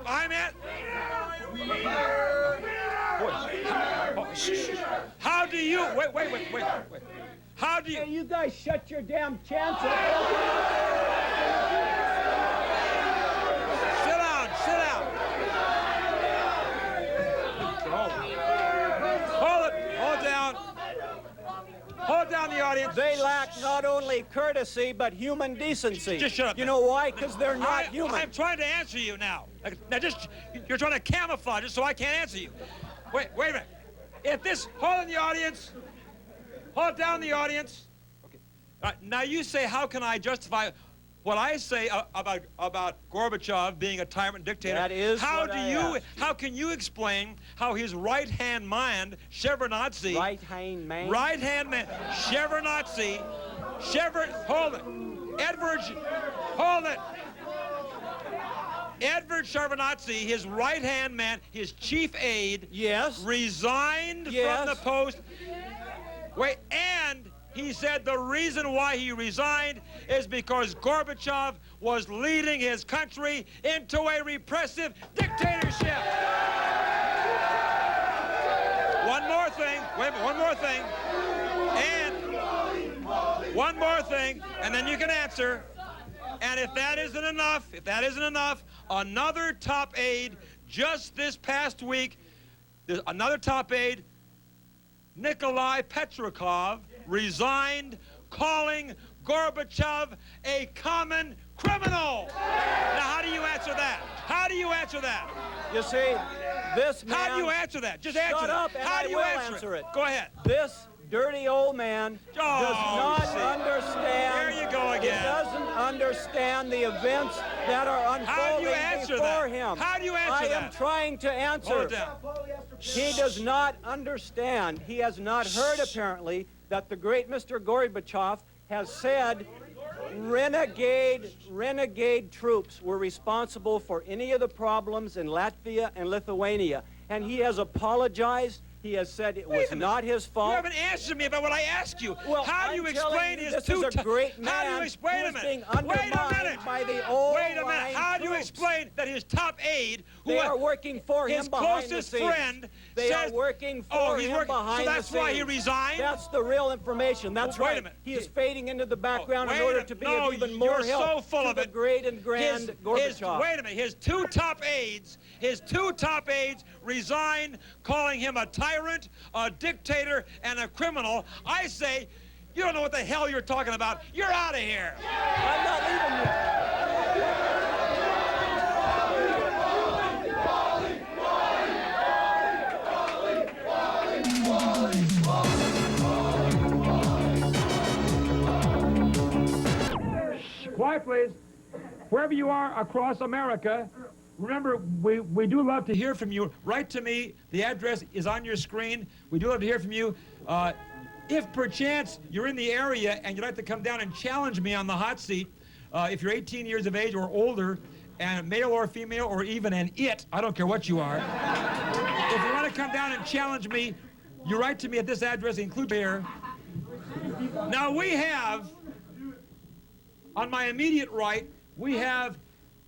How do you... Wait. How do you... Hey, you guys shut your damn chance up. Sit down. Hold down. Hold down the audience. They lack not only courtesy, but human decency. Just shut up. You know why? Because they're not human. I'm trying to answer you now. Now you're trying to camouflage it so I can't answer you. Wait a minute. If this, hold in the audience. Hold down the audience. Okay. All right, now you say, how can I justify what I say about Gorbachev being a tyrant dictator? That is how what I asked. How can you explain how his right-hand man, Shevardnadze, Right-hand man? right-hand man, Shevardnadze, hold it, hold it. Edward Shevardnadze, his right-hand man, his chief aide, Yes. resigned Yes. from the post. Wait, and he said the reason why he resigned is because Gorbachev was leading his country into a repressive dictatorship. One more thing, wait a minute, one more thing, and one more thing, and then you can answer. And if that isn't enough, another top aide just this past week, another top aide, Nikolai Petrikov, resigned, calling Gorbachev a common criminal. Now, how do you answer that? How do you answer that? You see, this man... How do you answer that? Just answer Shut that. up and How I do you will answer it. Go ahead. This dirty old man does not see. understand. There you go again. He doesn't understand the events that are unfolding before him. How do you answer I that? am trying to answer. Hold it down. He does not understand. He has not heard, apparently, that the great Mr. Gorbachev has said renegade troops were responsible for any of the problems in Latvia and Lithuania. And he has apologized. He has said it was not his fault. You haven't answered me about what I asked you. Well, how do you I'm telling explain you, his this two... is a great man How do you explain who's it? being Wait a undermined minute. by the old Wait a minute. line How do you troops. explain that his top aide, who They are working for him his behind the closest scenes. friend, They says, are working for oh, he's him working, behind so the that's why he scenes. resigned? That's the real information. That's Well, wait right. a minute. He is fading into the background in wait a order minute. to be No, of even more you're help so full to of the it. great and grand Gorbachev. Wait a minute. His two top aides resigned, calling him a tyrant, a dictator, and a criminal. I say, you don't know what the hell you're talking about. You're out of here. I'm not leaving you. Quiet, please. Wherever you are across America, remember, we do love to hear from you. Write to me. The address is on your screen. We do love to hear from you. If perchance you're in the area and you'd like to come down and challenge me on the hot seat, if you're 18 years of age or older, and male or female or even an it, I don't care what you are. If you want to come down and challenge me, you write to me at this address, include here. Now we have, on my immediate right, we have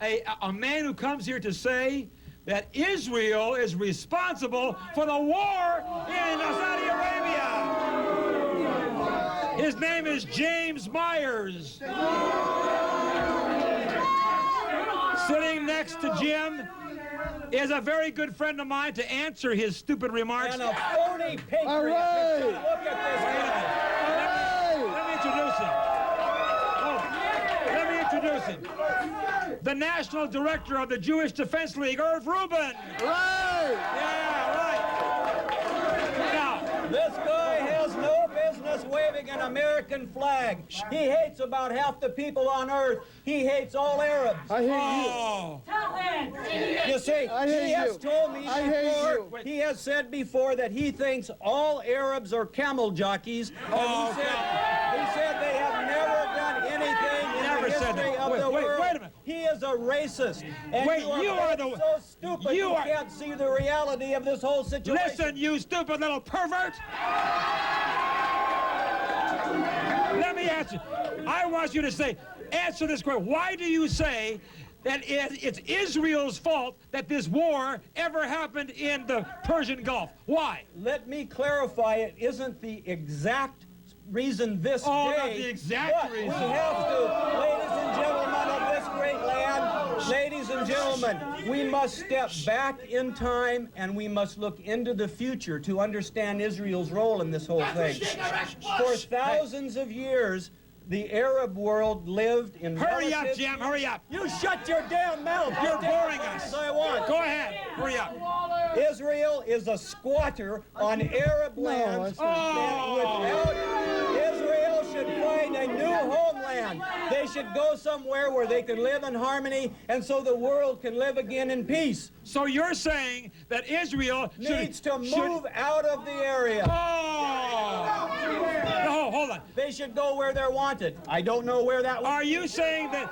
a man who comes here to say that Israel is responsible for the war in Saudi Arabia. His name is James Myers. Sitting next to Jim is a very good friend of mine to answer his stupid remarks. And a phony patriot. All right. Look at this guy. Let me introduce him. The National Director of the Jewish Defense League, Irv Rubin. Right. Yeah, right. Now, This guy has no business waving an American flag. He hates about half the people on earth. He hates all Arabs. I hear you. oh, You see, I hear he has you. told me I hear before, he has said before that he thinks all Arabs are camel jockeys. Oh, And he said they have never done anything in Never the said history that. of Wait, the wait, world. wait a minute. He is a racist. And Wait, you you are both the- so stupid you you are- can't see the reality of this whole situation. listen, you stupid little pervert. Let me answer. I want you to answer this question. Why do you say that it's Israel's fault that this war ever happened in the Persian Gulf? Why? Let me clarify, it isn't the exact reason this Oh, day. not the exact but reason. we have to, ladies and gentlemen of this great land, Ladies and gentlemen, we must step back in time and we must look into the future to understand Israel's role in this whole thing. For thousands of years, the Arab world lived in Hurry up, Jim, hurry up. You shut your damn mouth. You're boring us. As I want. Go ahead, hurry up. Israel is a squatter on Arab lands. Without Israel should find a new homeland. They should go somewhere where they can live in harmony, and so the world can live again in peace. So you're saying that Israel Needs to move out of the area. No, hold on. They should go where they're wanted. I don't know where that. Are you saying that?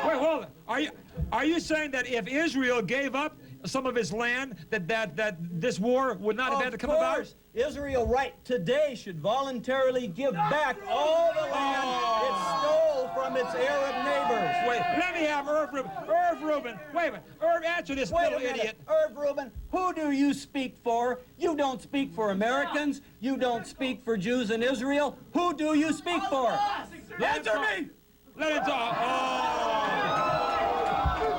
Wait, hold on. Are you saying that if Israel gave up some of its land, that this war would not have had to come about? Of course, Israel right today should voluntarily give back all the land it stole from its Arab neighbors. Wait, let me have Irv Rubin. Irv Rubin, wait a minute. Irv, answer this Wait little a minute. idiot. Irv Rubin, who do you speak for? You don't speak for Americans. You don't speak for Jews in Israel. Who do you speak for? Answer me! Let him talk.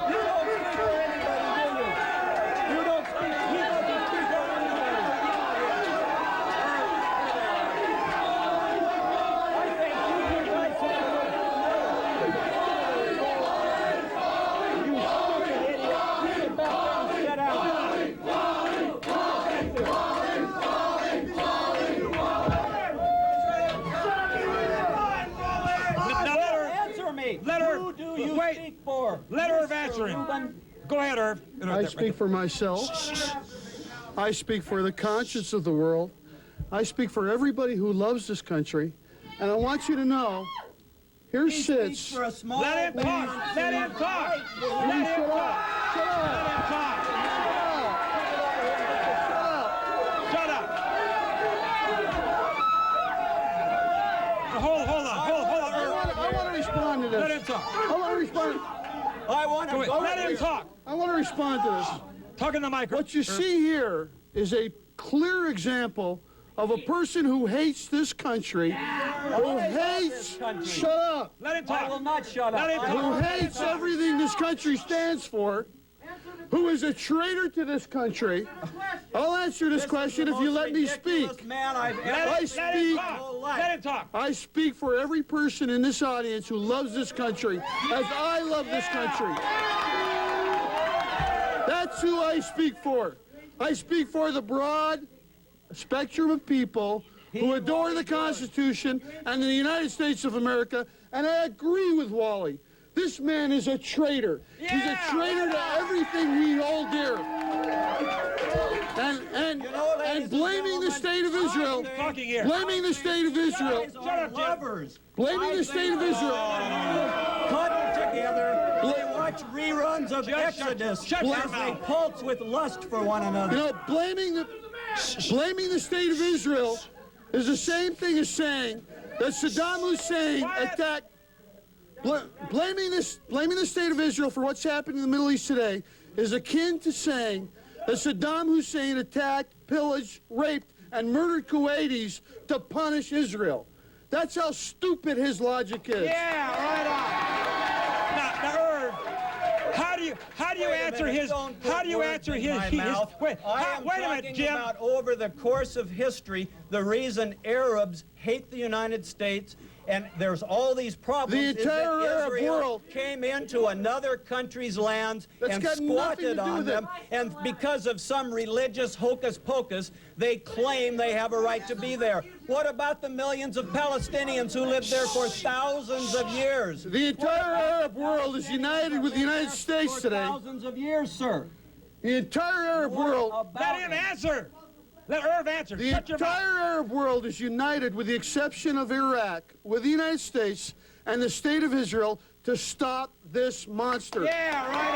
You don't speak for anybody, do you? You don't speak. He doesn't speak for anybody. I think you guys have you stupid idiot. Sit back down and sit down. Now let her. Answer me. Let her. Who do you Wait. speak for? Let Irv Mr. answer him. Rubin? Go ahead, Irv. I speak for myself. I speak for the conscience of the world. I speak for everybody who loves this country. And I want you to know, here He speaks sits... for a small Let him talk. Let him talk. Let him talk. Let him talk. Shut up. Hold on. I want to respond to this. Let him talk. I want to respond. I want to go. Let him talk. I want to respond to this. Talk in the microphone. What you see here is a clear example of a person who hates this country, who hates... Shut up! Let him I will talk. not shut up. Let him Who talk. hates everything this country stands for, who is a traitor to this country. I'll answer this question if you let me speak. Man I've Let ever him I speak. talk. Let him talk. I speak for every person in this audience who loves this country, as I love this country. That's who I speak for. I speak for the broad spectrum of people who adore the Constitution and the United States of America, and I agree with Wally. This man is a traitor. He's a traitor to everything we hold dear. And blaming the state of Israel, Talking here. blaming the state of Israel, Shut up, Jim. lovers. blaming the state of Israel. Huddled together, they watch reruns of Exodus shut your as they mouth. pulse with lust for one another. You know, blaming the state of Israel is the same thing as saying that Saddam Hussein attacked. Blaming the state of Israel for what's happening in the Middle East today is akin to saying that Saddam Hussein attacked, pillaged, raped, and murdered Kuwaitis to punish Israel. That's how stupid his logic is. Yeah, right on. Now, Irv, how do you answer his? How do you answer his? Wait, wait a wait a minute, minute, Jim. about over the course of history, the reason Arabs hate the United States and there's all these problems The entire is that Arab Israel world came into another country's lands That's and got nothing to squatted do on with it. them, and because of some religious hocus pocus, they claim they have a right to be there. What about the millions of Palestinians who lived there for thousands of years? The entire Arab world is united with the United States For today. thousands of years, sir. The entire Arab world. Let him answer. Let Irv answer. The Shut your mouth. entire Arab world is united, with the exception of Iraq, with the United States and the state of Israel to stop this monster. Yeah, right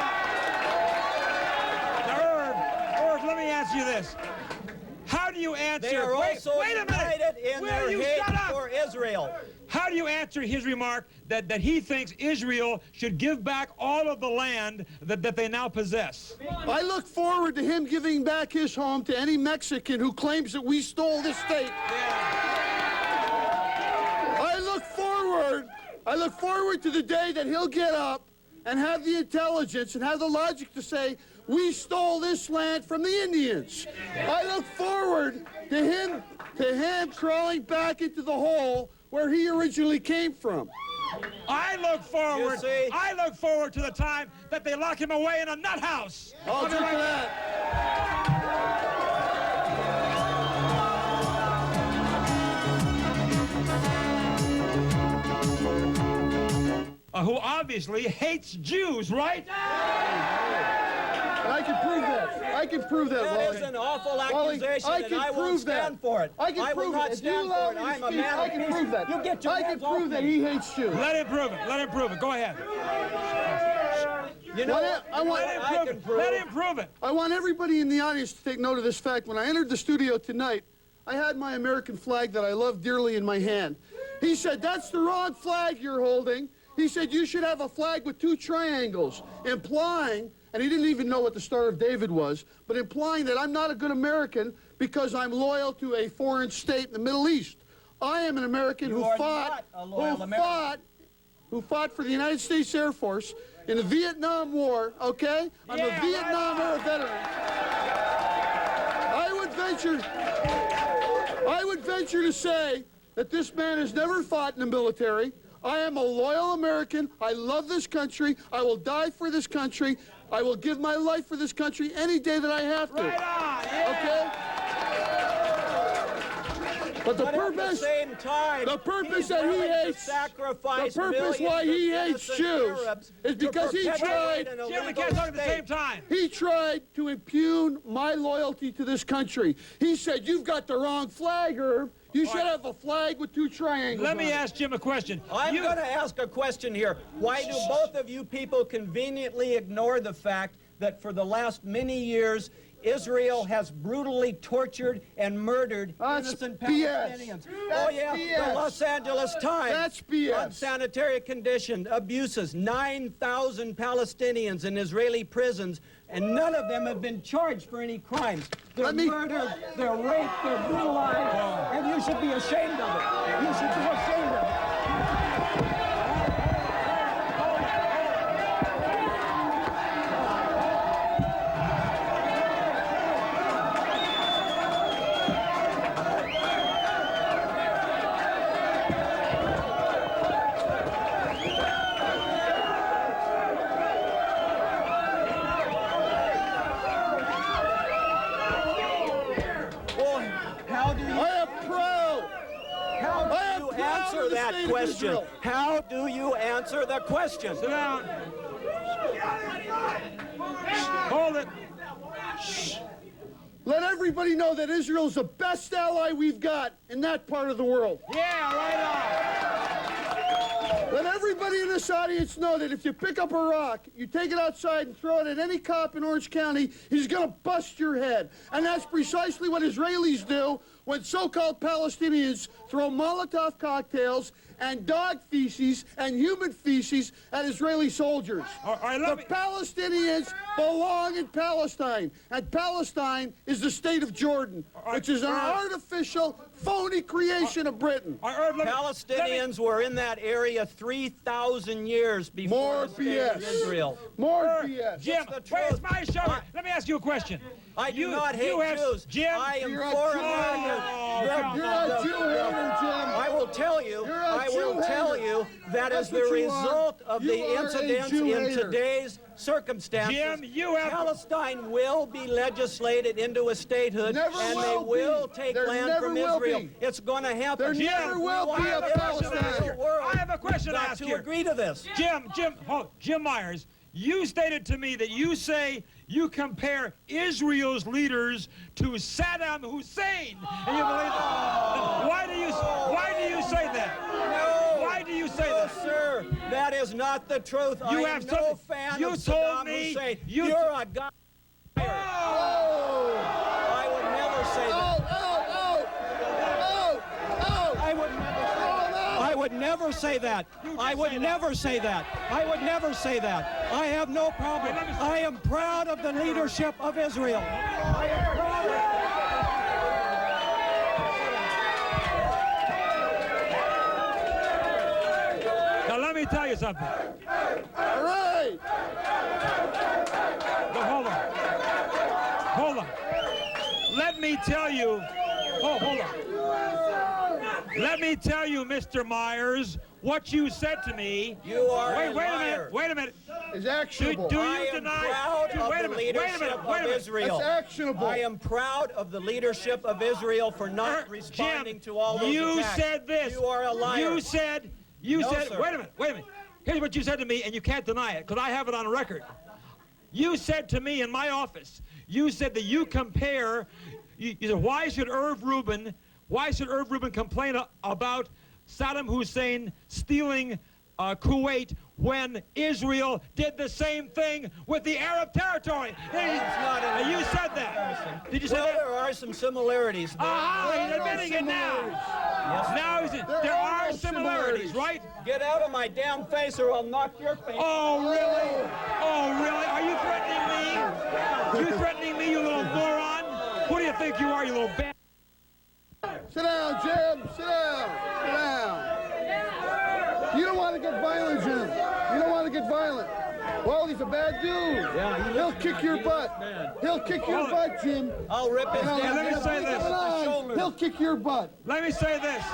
on. Now, Irv, let me ask you this. How do you answer? They are also wait a minute. united in Will their you hate shut up? for Israel. How do you answer his remark that he thinks Israel should give back all of the land that they now possess? I look forward to him giving back his home to any Mexican who claims that we stole this state. I look forward to the day that he'll get up and have the intelligence and have the logic to say, we stole this land from the Indians. I look forward to him crawling back into the hole where he originally came from. I look forward to the time that they lock him away in a nut house. I'll drink to that. Who obviously hates Jews, right? And I can prove that. I can prove that, That Wally. is an awful Wally, accusation, I and can I won't prove that. stand for it. I can will prove not it. If you stand allow for it. me to I'm a speak, man I of can peace. prove that. You get your I can hands off prove that me. he hates Jews. Let him prove it. Let him prove it. Go ahead. You know what? I want- Let him prove it. Let him prove it. I want everybody in the audience to take note of this fact. When I entered the studio tonight, I had my American flag that I love dearly in my hand. He said, that's the wrong flag you're holding. He said, you should have a flag with 2 triangles, implying, and he didn't even know what the Star of David was, but implying that I'm not a good American because I'm loyal to a foreign state in the Middle East. I am an American who fought for the United States Air Force in the Vietnam War, okay? I'm a Vietnam War veteran. I would venture to say that this man has never fought in the military. I am a loyal American. I love this country. I will die for this country. I will give my life for this country any day that I have to. Right on. Yeah. Okay? But the But purpose, at the same time, the purpose he's that he willing to hates, sacrifice the purpose why millions he of hates innocent Jews Arabs is to because he perpetuate tried- an Jim, we illegal can't talk at the state. same time. he tried to impugn my loyalty to this country. He said, you've got the wrong flag, Herb. You should have a flag with 2 triangles. Let me on it." ask Jim a question. I'm going to ask a question here. Why do both of you people conveniently ignore the fact that for the last many years, Israel has brutally tortured and murdered That's innocent BS. Palestinians? That's Oh, yeah, BS. the Los Angeles Times. That's BS. Unsanitary condition, abuses, 9,000 Palestinians in Israeli prisons, and none of them have been charged for any crimes. They're murdered, they're raped, they're brutalized, and you should be ashamed of it. You should be ashamed of it. Well, how do you... I am proud. How I am do you proud answer of the that state of question? Israel. How do you answer the question? Sit down. Hold it. Let everybody know that Israel's the best ally we've got in that part of the world. Yeah, right Let everybody in this audience know that if you pick up a rock, you take it outside and throw it at any cop in Orange County, he's going to bust your head. And that's precisely what Israelis do when so-called Palestinians throw Molotov cocktails and dog feces and human feces at Israeli soldiers. All right, let The me- Palestinians belong in Palestine, and Palestine is the state of Jordan, right, which is an Herb. artificial, phony creation of Britain. on. All right, Herb, let me- Palestinians were in that area 3,000 years before More the state of BS. Israel. More Herb, BS. Jim, the wait, it's truth. my show. Let me ask you a question. I do You- not hate you have- Jews. Jim, I am you're a for Jew America. hater. You're a Jew hater, Jim. I will tell you, You're a I will Jew tell hater. you that That's as the what you are. result of You the are a incidents Jew in hater. today's circumstances, Jim, you have- Palestine will be legislated into a statehood, Never and will they will be. take There land never from will Israel. be. It's going to happen. There never will be a Palestine. I have a question to Got ask to you. agree to this. Jim Myers, you stated to me that you say you compare Israel's leaders to Saddam Hussein, and you believe that? Why do you say that? No. Why do you say No, that? sir. That is not the truth. You I have am no something- fan you of told Saddam me- Hussein. you- You're a god. Oh! I would never say that. I would never say that. I would never say that. I would never say that. I have no problem. I am proud of the leadership of Israel. I am proud of Now let me tell you something. All right. USA! But hold on. Hold on. Let me tell you. Oh, hold on. Let me tell you, Mr. Myers, what you said to me. You are Wait a a liar. minute. Wait a minute. Is actionable. Do I you am deny? proud of Wait a the minute. Wait a leadership minute. Wait a of minute. Israel. That's actionable. I am proud of the leadership of Israel for not responding Jim, to all those you attacks. said this. You are a liar. You said. No, sir. Wait a minute. Here's what you said to me, and you can't deny it, because I have it on record. You said to me in my office, you said that you compare. You said, why should Irv Rubin complain about Saddam Hussein stealing Kuwait when Israel did the same thing with the Arab territory? You said that. Did you say that? There are some similarities. Aha, he's admitting it now. Yes. Now there are similarities, right? Get out of my damn face or I'll knock your face. Oh, really? Oh, really? Are you threatening me? You threatening me, you little moron? Who do you think you are, you little bad? Sit down, Jim. Sit down. Sit down. You don't want to get violent, Jim. You don't want to get violent. Well, he's a bad dude. Yeah, he'll kick your butt. He'll kick your butt, Jim. I'll rip his Let damn me say this. He'll kick your butt. Let me say this.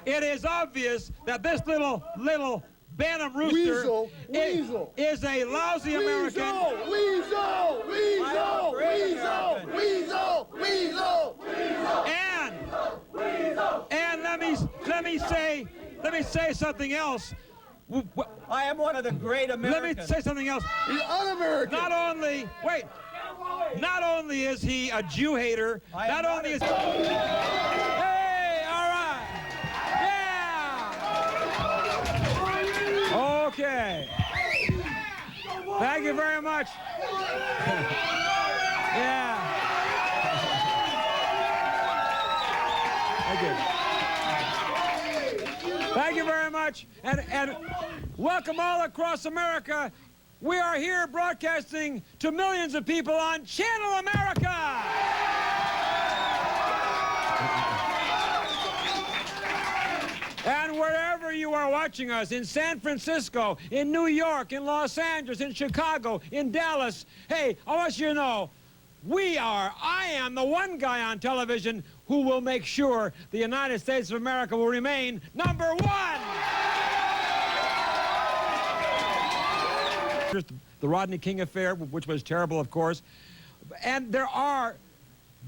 It is obvious that this little Bantam rooster is a lousy American. Weasel! And let me say something else. I am one of the great Americans. Let me say something else. He's un-American. Not only is he a Jew hater, not only is Hey, all right. Yeah. Okay. Thank you very much. Yeah. Thank you. Thank you very much. And welcome all across America. We are here broadcasting to millions of people on Channel America. And wherever you are watching us, in San Francisco, in New York, in Los Angeles, in Chicago, in Dallas, hey, I want you to know, I am the one guy on television who will make sure the United States of America will remain #1. The Rodney King affair, which was terrible, of course. And there are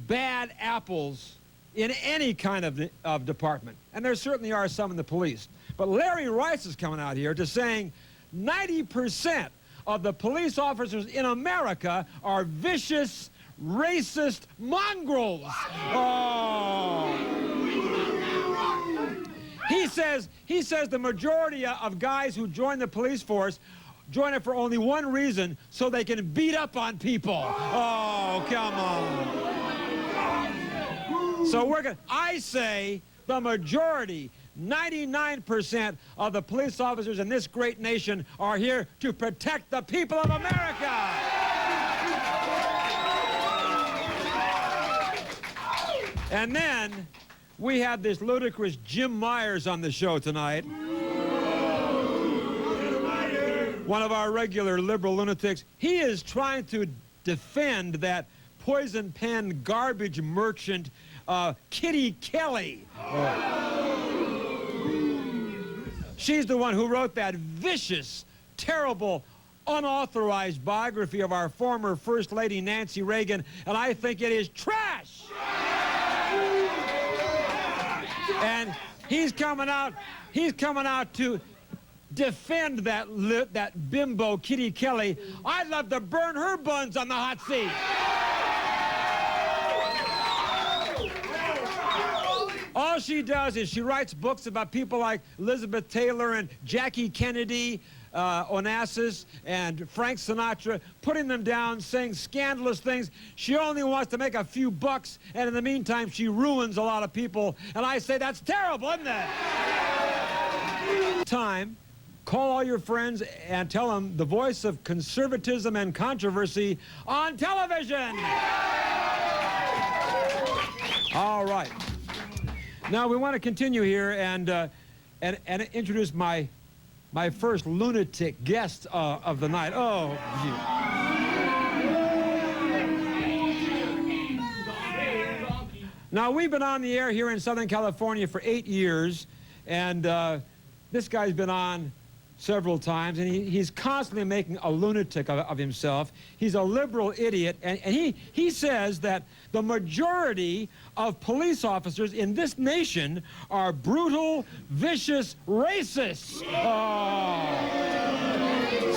bad apples in any kind of department. And there certainly are some in the police. But Larry Rice is coming out here to saying 90% of the police officers in America are vicious, racist mongrels. Oh. He says the majority of guys who join the police force join it for only one reason, so they can beat up on people. Oh, come on. So I say the majority, 99% of the police officers in this great nation are here to protect the people of America. And then we have this ludicrous Jim Myers on the show tonight. One of our regular liberal lunatics. He is trying to defend that poison pen garbage merchant, Kitty Kelly. She's the one who wrote that vicious, terrible, unauthorized biography of our former First Lady Nancy Reagan, and I think it is trash. And he's coming out to defend that bimbo Kitty Kelly. I'd love to burn her buns on the hot seat. All she does is she writes books about people like Elizabeth Taylor and Jackie Kennedy, Onassis, and Frank Sinatra, putting them down, saying scandalous things. She only wants to make a few bucks, and in the meantime, she ruins a lot of people. And I say that's terrible, isn't it? Time. Call all your friends and tell them the voice of conservatism and controversy on television. All right. Now we want to continue here and introduce my my first lunatic guest of the night. Oh, gee. Now, we've been on the air here in Southern California for 8 years, and this guy's been on several times, and he's constantly making a lunatic of himself. He's a liberal idiot, and he says that the majority of police officers in this nation are brutal, vicious racists.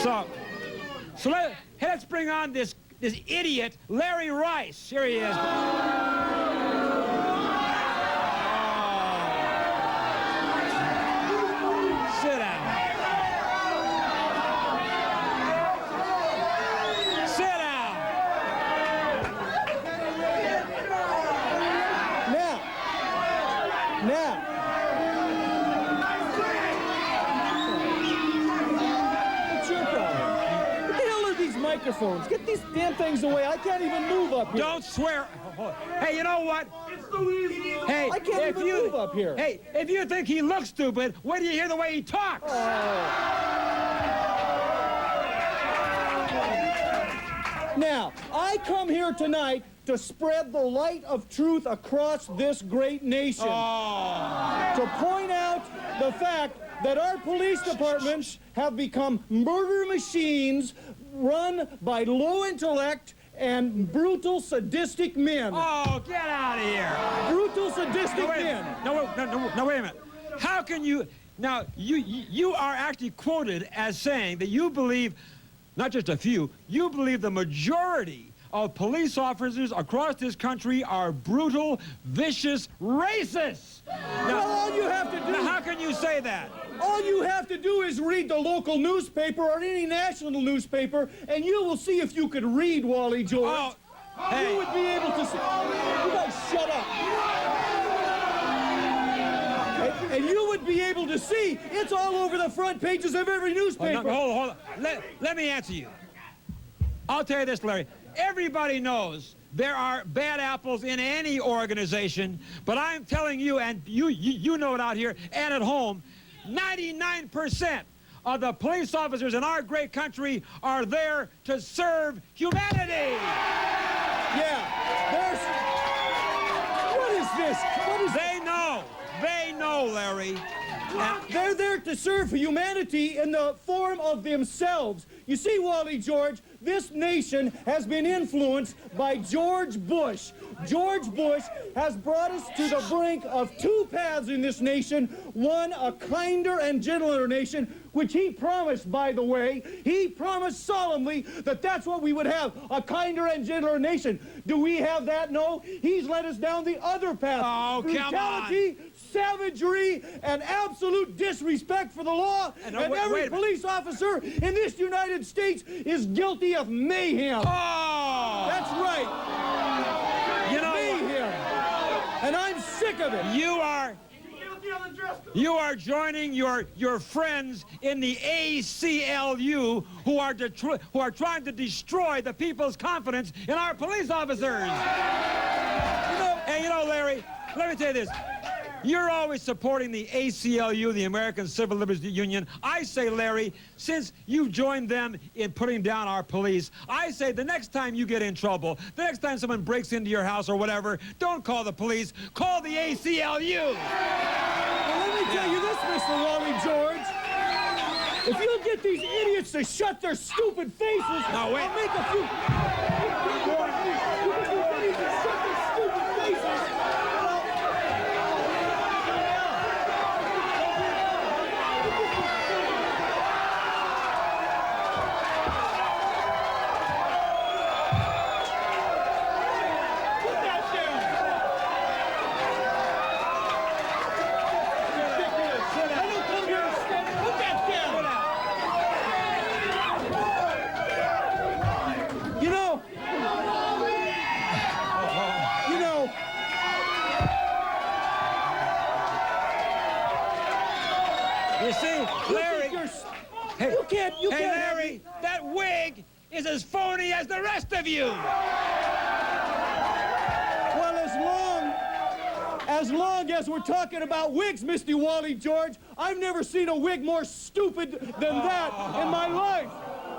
Oh. So let's bring on this idiot, Larry Rice. Here he is. Sit down. Sit down. Now. What's your problem? What the hell are these microphones? Get these damn things away. I can't even move up here. Don't swear. Hey, you know what? Hey, I can't even move up here. Hey, if you think he looks stupid, wait till you hear the way he talks. Now, I come here tonight to spread the light of truth across this great nation. To point out the fact that our police departments have become murder machines run by low intellect and brutal, sadistic men. Oh, get out of here. Brutal, sadistic men. No, wait a minute. How can you... Now, you are actually quoted as saying that you believe, not just a few, you believe the majority of police officers across this country are brutal, vicious racists. Well, all you have to do... Now, how can you say that? All you have to do is read the local newspaper or any national newspaper, and you will see if you could read, Wally George. Oh, hey. You would be able to see... You guys shut up. And you would be able to see it's all over the front pages of every newspaper. Hold on. Let me answer you. I'll tell you this, Larry. Everybody knows there are bad apples in any organization, but I'm telling you, and you know it out here and at home, 99% of the police officers in our great country are there to serve humanity. Yeah, there's... What is this? What is... They know, Larry. They're there to serve humanity in the form of themselves. You see, Wally George, this nation has been influenced by George Bush. George Bush has brought us to the brink of two paths in this nation. One, a kinder and gentler nation, which he promised, by the way. He promised solemnly that that's what we would have, a kinder and gentler nation. Do we have that? No. He's led us down the other path. Oh, brutality, savagery, and absolute disrespect for the law. And every police officer in this United States is guilty of mayhem. Oh! That's right. You know, mayhem. And I'm sick of it. You are joining your friends in the ACLU who are trying to destroy the people's confidence in our police officers. You know, Larry, let me tell you this. You're always supporting the ACLU, the American Civil Liberties Union. I say, Larry, since you've joined them in putting down our police, I say the next time you get in trouble, the next time someone breaks into your house or whatever, don't call the police, call the ACLU. Well, let me tell you this, Mr. Wally George. If you'll get these idiots to shut their stupid faces, no, wait. I'll make a few... You see, Larry... Hey, you can't Larry, that wig is as phony as the rest of you. Well, As long as we're talking about wigs, Misty Wally George, I've never seen a wig more stupid than that in my life.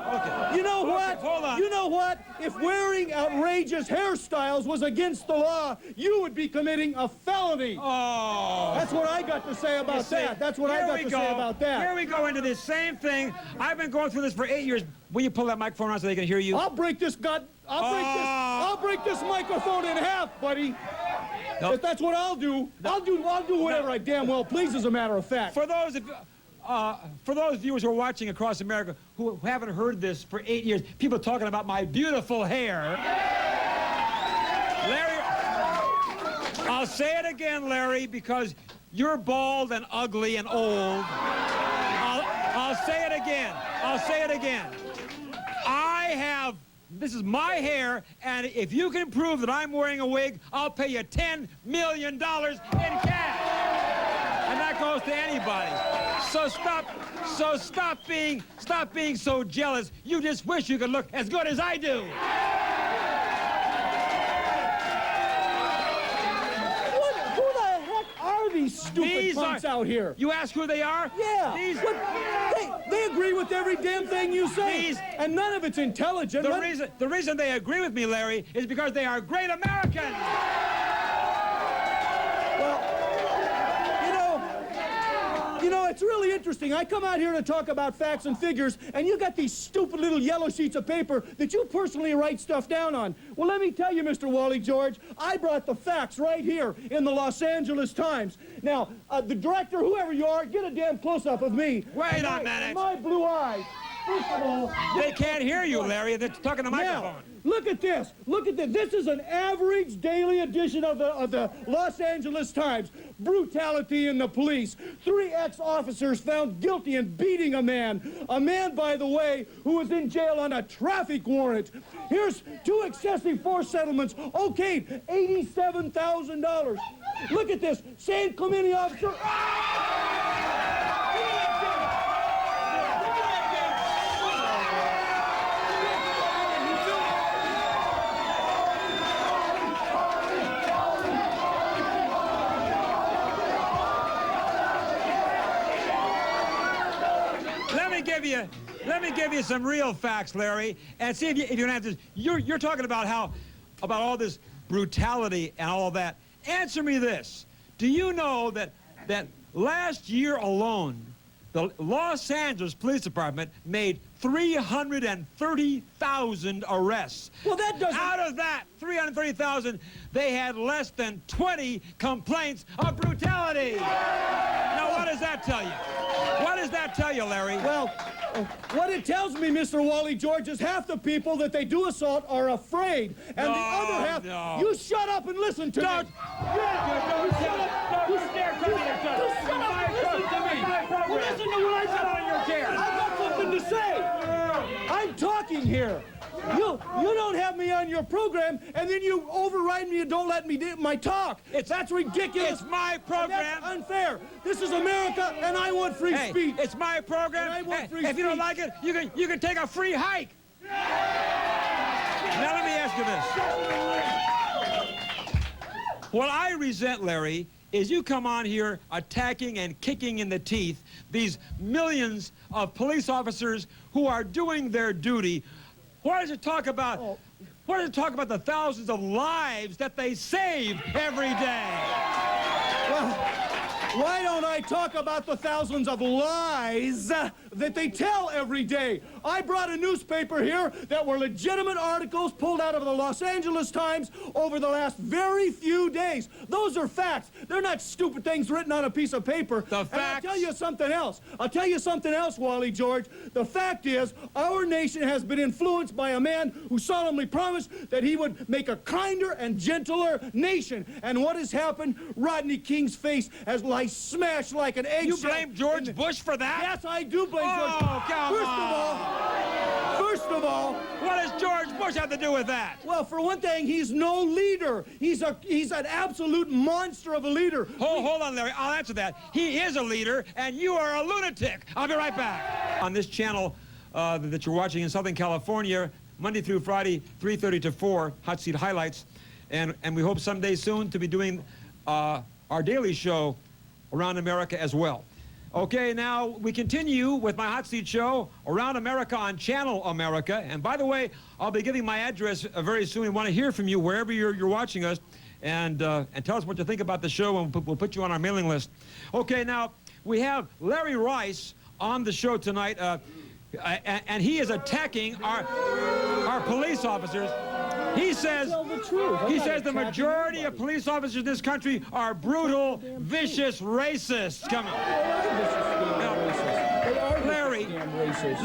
Okay. You know what? Hold on. You know what? If wearing outrageous hairstyles was against the law, you would be committing a felony. Oh. That's what I got to say about See, that. That's what I got to say about that. Here we go into this same thing. I've been going through this for 8 years. Will you pull that microphone around so they can hear you? I'll break this I'll break this microphone in half, buddy. Nope. If that's what I'll do, I'll do whatever I damn well please, as a matter of fact. For those viewers who are watching across America who haven't heard this for 8 years, people talking about my beautiful hair. Larry, I'll say it again, Larry, because you're bald and ugly and old. I'll say it again. I'll say it again. This is my hair, and if you can prove that I'm wearing a wig, I'll pay you $10 million in cash. And that goes to anybody. So stop being so jealous. You just wish you could look as good as I do. Who the heck are these stupid punks out here? You ask who they are? Yeah. They agree with every damn thing you say, and none of it's intelligent. The reason they agree with me, Larry, is because they are great Americans. You know, it's really interesting. I come out here to talk about facts and figures, and you got these stupid little yellow sheets of paper that you personally write stuff down on. Well, let me tell you, Mr. Wally George, I brought the facts right here in the Los Angeles Times. Now, the director, whoever you are, get a damn close-up of me. Wait a minute. My blue eyes. First of all, they can't hear you, Larry. They're talking to the microphone. Now, look at this. Look at this. This is an average daily edition of the Los Angeles Times. Brutality in the police. 3 ex-officers found guilty in beating a man. A man, by the way, who was in jail on a traffic warrant. Here's 2 excessive force settlements. Okayed, $87,000. Look at this. San Clemente officer. Let me give you some real facts, Larry, and see if you can answer this. You're talking about all this brutality and all that. Answer me this. Do you know that last year alone, the Los Angeles Police Department made 330,000 arrests? Well, that doesn't... Out of that 330,000, they had less than 20 complaints of brutality. Now, what does that tell you? What does that tell you, Larry? Well, what it tells me, Mr. Wally George, is half the people that they do assault are afraid. And the other half, you shut up and listen to me. Don't. Yeah, you shut up. You stare at me. You shut up and listen to me. Well, listen to what I said on your chair. I've got something to say. I'm talking here. You don't have me on your program, and then you override me and don't let me do my talk. That's ridiculous. It's my program. That's unfair. This is America, and I want free speech. It's my program. And I want free if you don't speech. like it, you can take a free hike. Now let me ask you this. What I resent, Larry, is you come on here attacking and kicking in the teeth these millions of police officers who are doing their duty. Why does it talk about? Why does it talk about the thousands of lives that they save every day? Well, why don't I talk about the thousands of lies that they tell every day? I brought a newspaper here that were legitimate articles pulled out of the Los Angeles Times over the last very few days. Those are facts. They're not stupid things written on a piece of paper. The facts. And I'll tell you something else. I'll tell you something else, Wally George. The fact is, our nation has been influenced by a man who solemnly promised that he would make a kinder and gentler nation. And what has happened? Rodney King's face has smashed like an eggshell. You blame George Bush for that? Yes, I do blame George. Come First of all, what does George Bush have to do with that? Well, for one thing, he's no leader. He's an absolute monster of a leader. Hold on, Larry. I'll answer that. He is a leader, and you are a lunatic. I'll be right back. On this channel that you're watching in Southern California, Monday through Friday, 3:30 to 4, Hot Seat Highlights. And we hope someday soon to be doing our daily show Around America as well. Okay, now we continue with my hot seat show Around America on Channel America. And by the way, I'll be giving my address very soon. We want to hear from you wherever you're watching us, and tell us what you think about the show, and we'll put you on our mailing list. Okay, now we have Larry Rice on the show tonight, and he is attacking our police officers. He says, the majority of police officers in this country are brutal, vicious racists. Come on.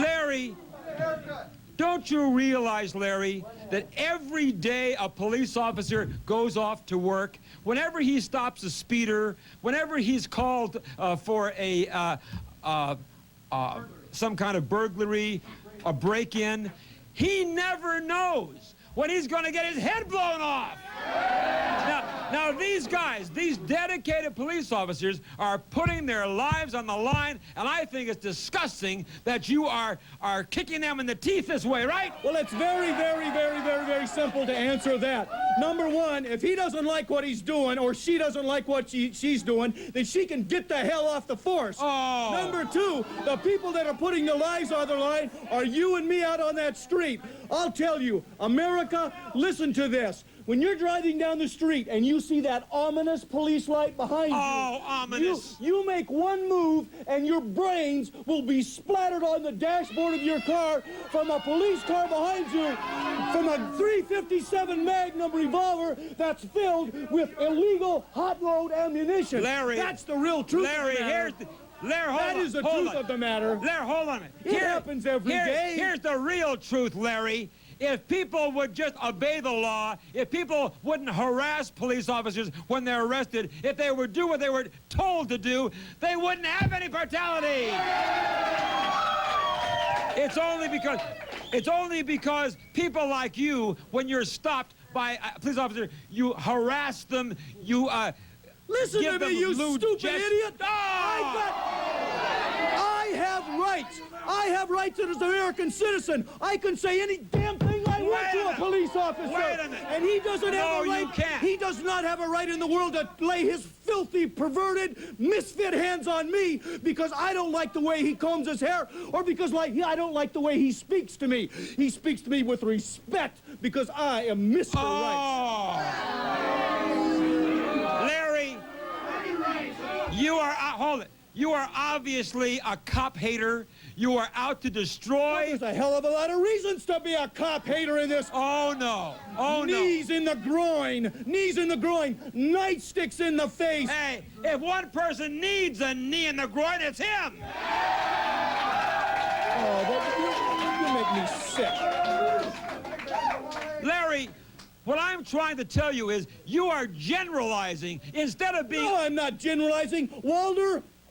Larry, don't you realize, Larry, that every day a police officer goes off to work, whenever he stops a speeder, whenever he's called for some kind of burglary, a break-in, he never knows when he's going to get his head blown off. Now these guys, these dedicated police officers are putting their lives on the line, and I think it's disgusting that you are kicking them in the teeth this way, right? Well, it's very, very, very, very, very simple to answer that. Number one, if he doesn't like what he's doing, or she doesn't like what she's doing, then she can get the hell off the force. Oh. Number two, the people that are putting their lives on the line are you and me out on that street. I'll tell you, America, listen to this. When you're driving down the street and you see that ominous police light behind you, ominous. You make one move and your brains will be splattered on the dashboard of your car from a police car behind you, from a .357 Magnum revolver that's filled with illegal hot load ammunition. Larry, that's the real truth. Larry, that is the truth of the matter. Larry, hold on a minute. It happens every day. Here's the real truth, Larry. If people would just obey the law, if people wouldn't harass police officers when they're arrested, if they would do what they were told to do, they wouldn't have any brutality. It's only because people like you, when you're stopped by a police officer, you harass them, you listen give to them me, you lewd stupid jets. idiot! Oh! I have rights. I have rights as an American citizen. I can say any damn thing I want to a police officer. Wait a minute. And he doesn't have a right. You can't. He does not have a right in the world to lay his filthy, perverted, misfit hands on me because I don't like the way he combs his hair, or because I don't like the way he speaks to me. He speaks to me with respect because I am Mr. Rights. Larry, you are hold it. You are obviously a cop hater. You are out to destroy. Well, there's a hell of a lot of reasons to be a cop hater in this. Oh, no. Oh, knees in the groin. Knees in the groin. Nightsticks in the face. Hey, if one person needs a knee in the groin, it's him. Oh, you make me sick. Larry, what I'm trying to tell you is you are generalizing instead of being... No, I'm not generalizing.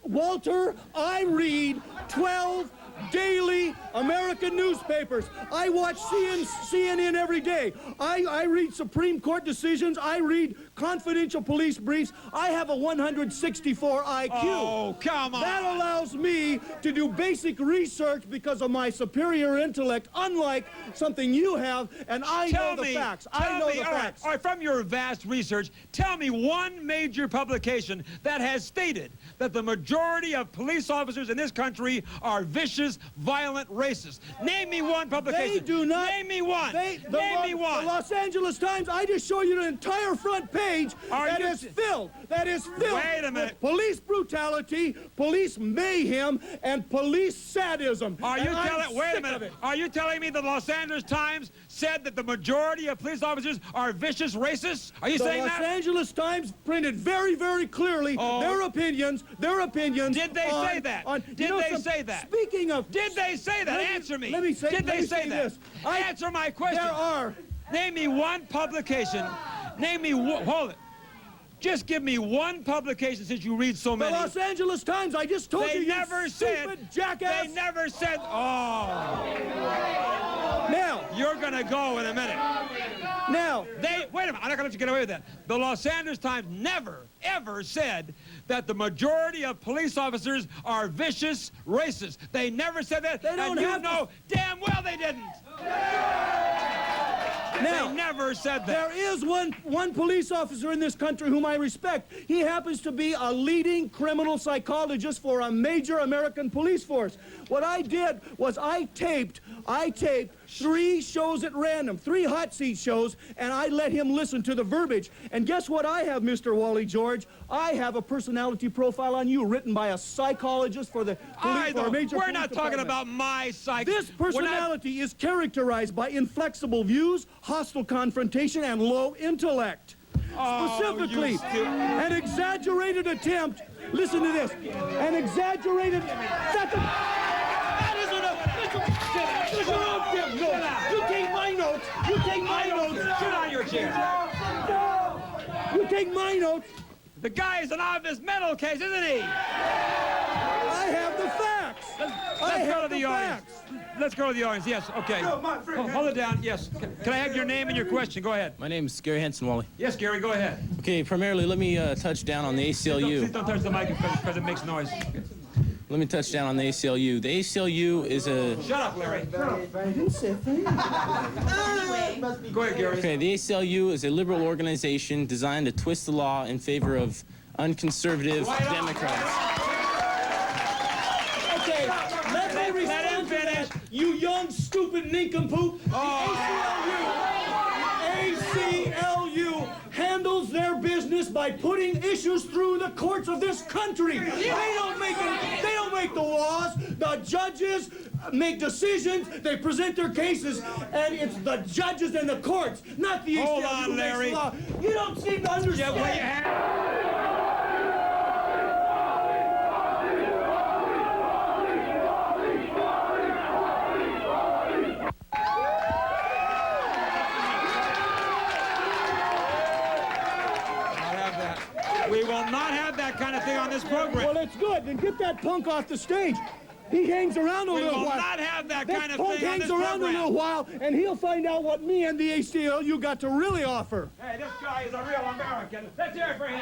Walter, I read 12 daily American newspapers. I watch CNN every day. I read Supreme Court decisions. I read confidential police briefs. I have a 164 IQ. Oh, come on. That allows me to do basic research because of my superior intellect, unlike something you have, and I know the facts. I know the facts. All right, from your vast research, tell me one major publication that has stated that the majority of police officers in this country are vicious, violent racists. Name me one publication. They do not. Name me one. Name me one. The Los Angeles Times, I just show you the entire front page that is filled Wait a minute. with police brutality, police mayhem, and police sadism. Wait a minute. Are you telling me the Los Angeles Times said that the majority of police officers are vicious racists? Are you saying that? The Los Angeles Times printed very, very clearly their opinions. Did they say that? Did they say that? Speaking of... Did they say that? Answer me. Let me say Did they say that? this. Answer my question. There are. Name me one publication. Name me one. Hold it. Just give me one publication since you read so many. The Los Angeles Times, I just told you, stupid jackass. They never said, Now. You're going to go in a minute. Now. Wait a minute. I'm not going to let you get away with that. The Los Angeles Times never, ever said that the majority of police officers are vicious racists. They never said that. They don't and you know damn well they didn't. Now, they never said that. There is one police officer in this country whom I respect. He happens to be a leading criminal psychologist for a major American police force. What I did was I taped 3 shows at random, 3 hot seat shows, and I let him listen to the verbiage. And guess what I have, Mr. Wally George? I have a personality profile on you written by a psychologist for the police, for a major We're police not talking department. about my psych. This personality is characterized by inflexible views, hostile confrontation, and low intellect. Specifically, an exaggerated attempt, listen to this, an exaggerated, that isn't a, listen, no, you take my notes, you take my notes. Sit on your chair. You take my notes. The guy is an obvious mental case, isn't he? I have the facts. Let's go to the audience. Let's go to the audience. Yes, okay. Hold it down. Yes. Can I have your name and your question? Go ahead. My name is Gary Henson, Wally. Yes, Gary, go ahead. Okay, primarily let me touch down on the ACLU. Please don't touch the mic because it makes noise. Let me touch down on the ACLU. The ACLU is a... Shut up, Larry. I didn't say a thing. Go ahead, Gary. Okay, the ACLU is a liberal organization designed to twist the law in favor of unconservative Democrats. Okay, let me respond to that, you young, stupid nincompoop. The ACLU handles their business by putting issues through the courts of this country. They don't make the laws. The judges make decisions. They present their cases, and it's the judges and the courts, not the ACLU. Hold on, Larry. Makes the law. You don't seem to understand. We will not have that kind of thing on this program. Well, it's good. Then get that punk off the stage. He hangs around a little while. We will not have that kind of thing on this program. Hangs around a little while, and he'll find out what me and the ACLU got to really offer. Hey, this guy is a real American. Let's hear it for him.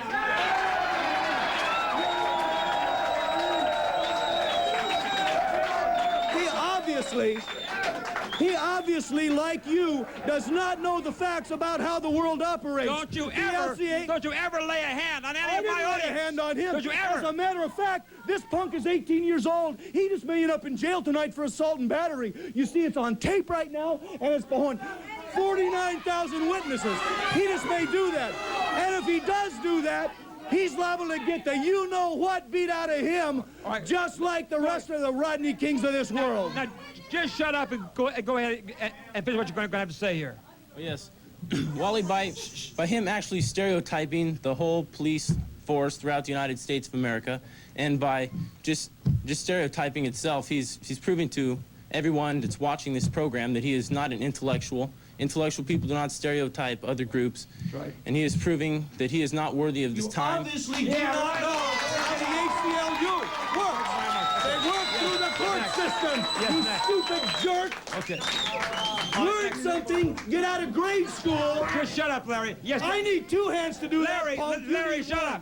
He obviously, like you, does not know the facts about how the world operates. Don't you ever lay a hand on any of my audience. I didn't lay a hand on him. Don't you ever? As a matter of fact, this punk is 18 years old. He just may end up in jail tonight for assault and battery. You see, it's on tape right now, and it's behind 49,000 witnesses. He just may do that. And if he does do that, he's liable to get the you-know-what beat out of him, just like the rest of the Rodney Kings of this world. Now, just shut up and go ahead and finish what you're going to have to say here. Oh, yes. Wally, by him actually stereotyping the whole police force throughout the United States of America, and by just stereotyping itself, he's proving to everyone that's watching this program that he is not an intellectual. Intellectual people do not stereotype other groups. That's right. And he is proving that he is not worthy of this time. Obviously do not know how the ACLU works. They work through the court system. Yes, You ma'am. stupid jerk. Okay. Learn something. Get out of grade school. Just shut up, Larry. Yes. I need 2 hands to do Larry, that, punk. Larry, shut up.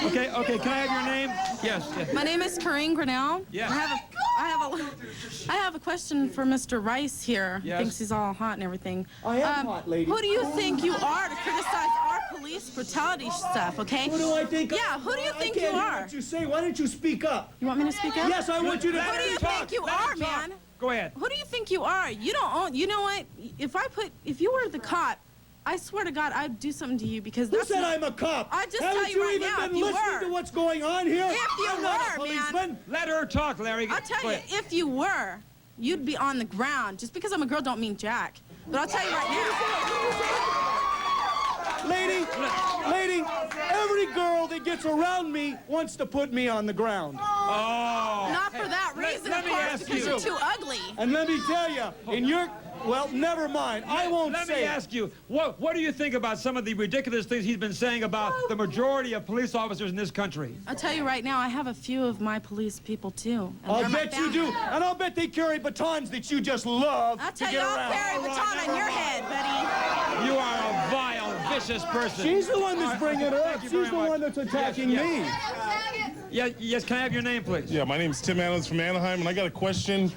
Okay, can I have your name? Yes. My name is Corinne Grinnell. Yes. I have a question for Mr. Rice here. Yes. Thinks he's all hot and everything. I am hot, lady. Who do you think you are to criticize our police brutality stuff, okay? Who do I think? Yeah, who do you think I you can't hear are? what you say. Why don't you speak up? You want me to speak up? Yes, I want you to. Who do you think you are, man? Go ahead. Who do you think you are? You don't own, you know what? If you were the cop, I swear to God, I'd do something to you because Who that's said not, I'm a cop? I just Haven't tell you right even now, been if you listening were. to what's going on here? If you I'm not a were, man. policeman. Let her talk, Larry. I'll tell Go you, ahead. if you were, you'd be on the ground. Just because I'm a girl don't mean jack. But I'll tell you right now. Lady, every girl that gets around me wants to put me on the ground. Oh. Not for that reason, let of me course, ask because you. you're too ugly. And let me tell you, well, never mind. I won't Let say me it. ask you, what do you think about some of the ridiculous things he's been saying about the majority of police officers in this country? I'll tell you right now, I have a few of my police people too. And I'll they're my bet you do. family. And I'll bet they carry batons that you just love I'll to tell get you, I'll around. carry a baton on your head, buddy. You are a vile, vicious person. She's the one that's bringing it up. Thank you She's very the much. one that's attacking Yes, me. Yes, can I have your name, please? Yeah, my name's Tim Adams from Anaheim, and I got a question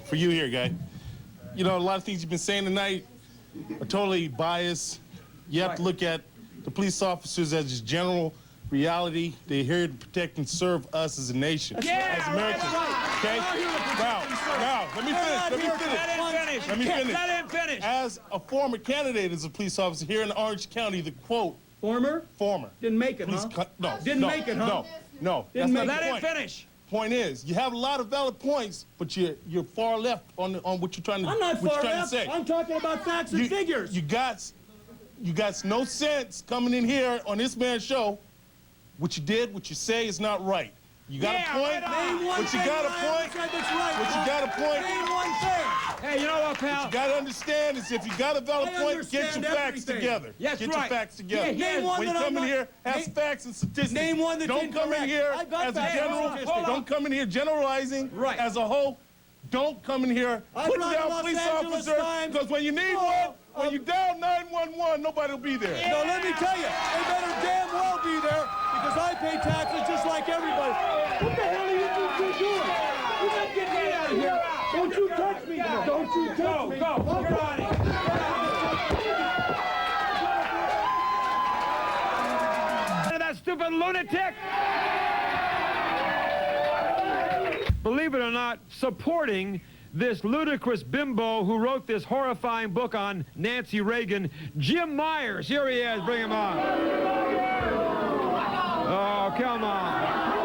for you here, guy. You know, a lot of things you've been saying tonight, are totally biased. You have to look at the police officers as just general reality. They're here to protect and serve us as a nation, as Americans. Okay? Now, let me finish. Let him finish. As a former candidate as a police officer here in Orange County, the quote. Former? Former. Didn't make it, huh? Didn't make it, huh? No. Didn't make it. Let him finish. Point is, you have a lot of valid points, but you're far left on what you're trying to. I'm not far left. To say. I'm talking about facts and figures. You got no sense coming in here on this man's show. What you did, what you say is not right. You got a point. But you got a point. But you got a point. Name one thing. Hey, you know what, pal? What you got to understand is if you got a valid point, get your facts together. Yes, get right. your facts together. Name one when you that come I'm in not- here, have facts and statistics. Name one that's Don't come in incorrect. here I've got as a facts and general. statistics. Don't come in here generalizing as a whole. Don't come in here putting run down Los police Angeles officers Times. because when you need one, when you dial 911, nobody will be there. No, let me tell you, they better damn well be there because I pay taxes just like everybody. What the hell are you doing? You're not getting me out of here. Don't you touch me. Don't you touch me. Go. You're on it. That stupid lunatic. Believe it or not, supporting this ludicrous bimbo who wrote this horrifying book on Nancy Reagan, Jim Myers. Here he is. Bring him on. Oh, come on.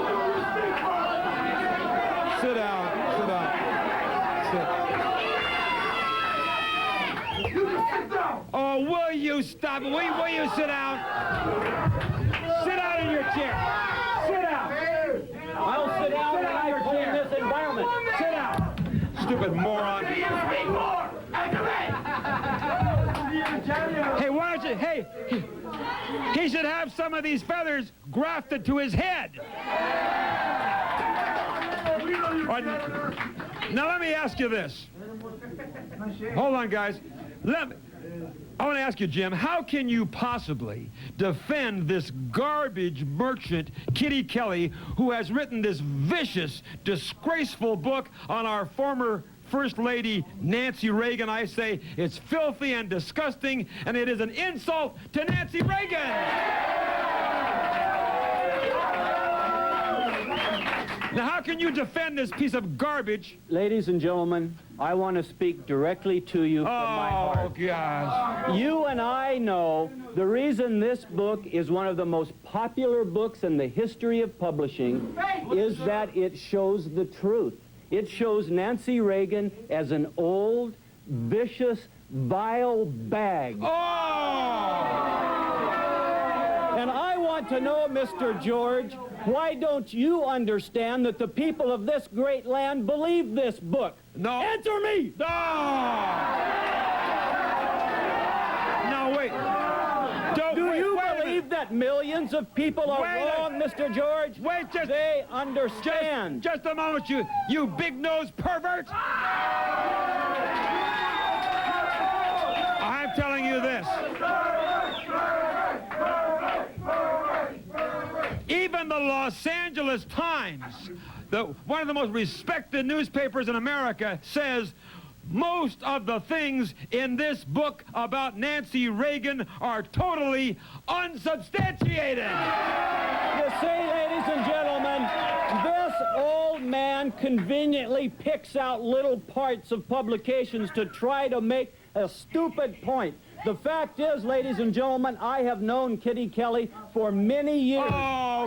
Sit down. Oh, will you stop? Will you sit down? Sit down in your chair. Sit down. I'll sit down when I clean this environment. Sit down. Stupid moron. Hey, why don't you? Hey, he should have some of these feathers grafted to his head. Now let me ask you this. Hold on, guys. I want to ask you, Jim, how can you possibly defend this garbage merchant, Kitty Kelly, who has written this vicious, disgraceful book on our former First Lady, Nancy Reagan? I say it's filthy and disgusting, and it is an insult to Nancy Reagan! Now, how can you defend this piece of garbage? Ladies and gentlemen, I want to speak directly to you from my heart. Oh, gosh. You and I know the reason this book is one of the most popular books in the history of publishing is that it shows the truth. It shows Nancy Reagan as an old, vicious, vile bag. And I want to know, Mr. George, why don't you understand that the people of this great land believe this book? No. Answer me! No, wait. Do you believe that millions of people are wrong, Mr. George? They understand. Just a moment, you big-nosed pervert. I'm telling you this. Even the Los Angeles Times, one of the most respected newspapers in America, says most of the things in this book about Nancy Reagan are totally unsubstantiated. You see, ladies and gentlemen, this old man conveniently picks out little parts of publications to try to make a stupid point. The fact is, ladies and gentlemen, I have known Kitty Kelly for many years.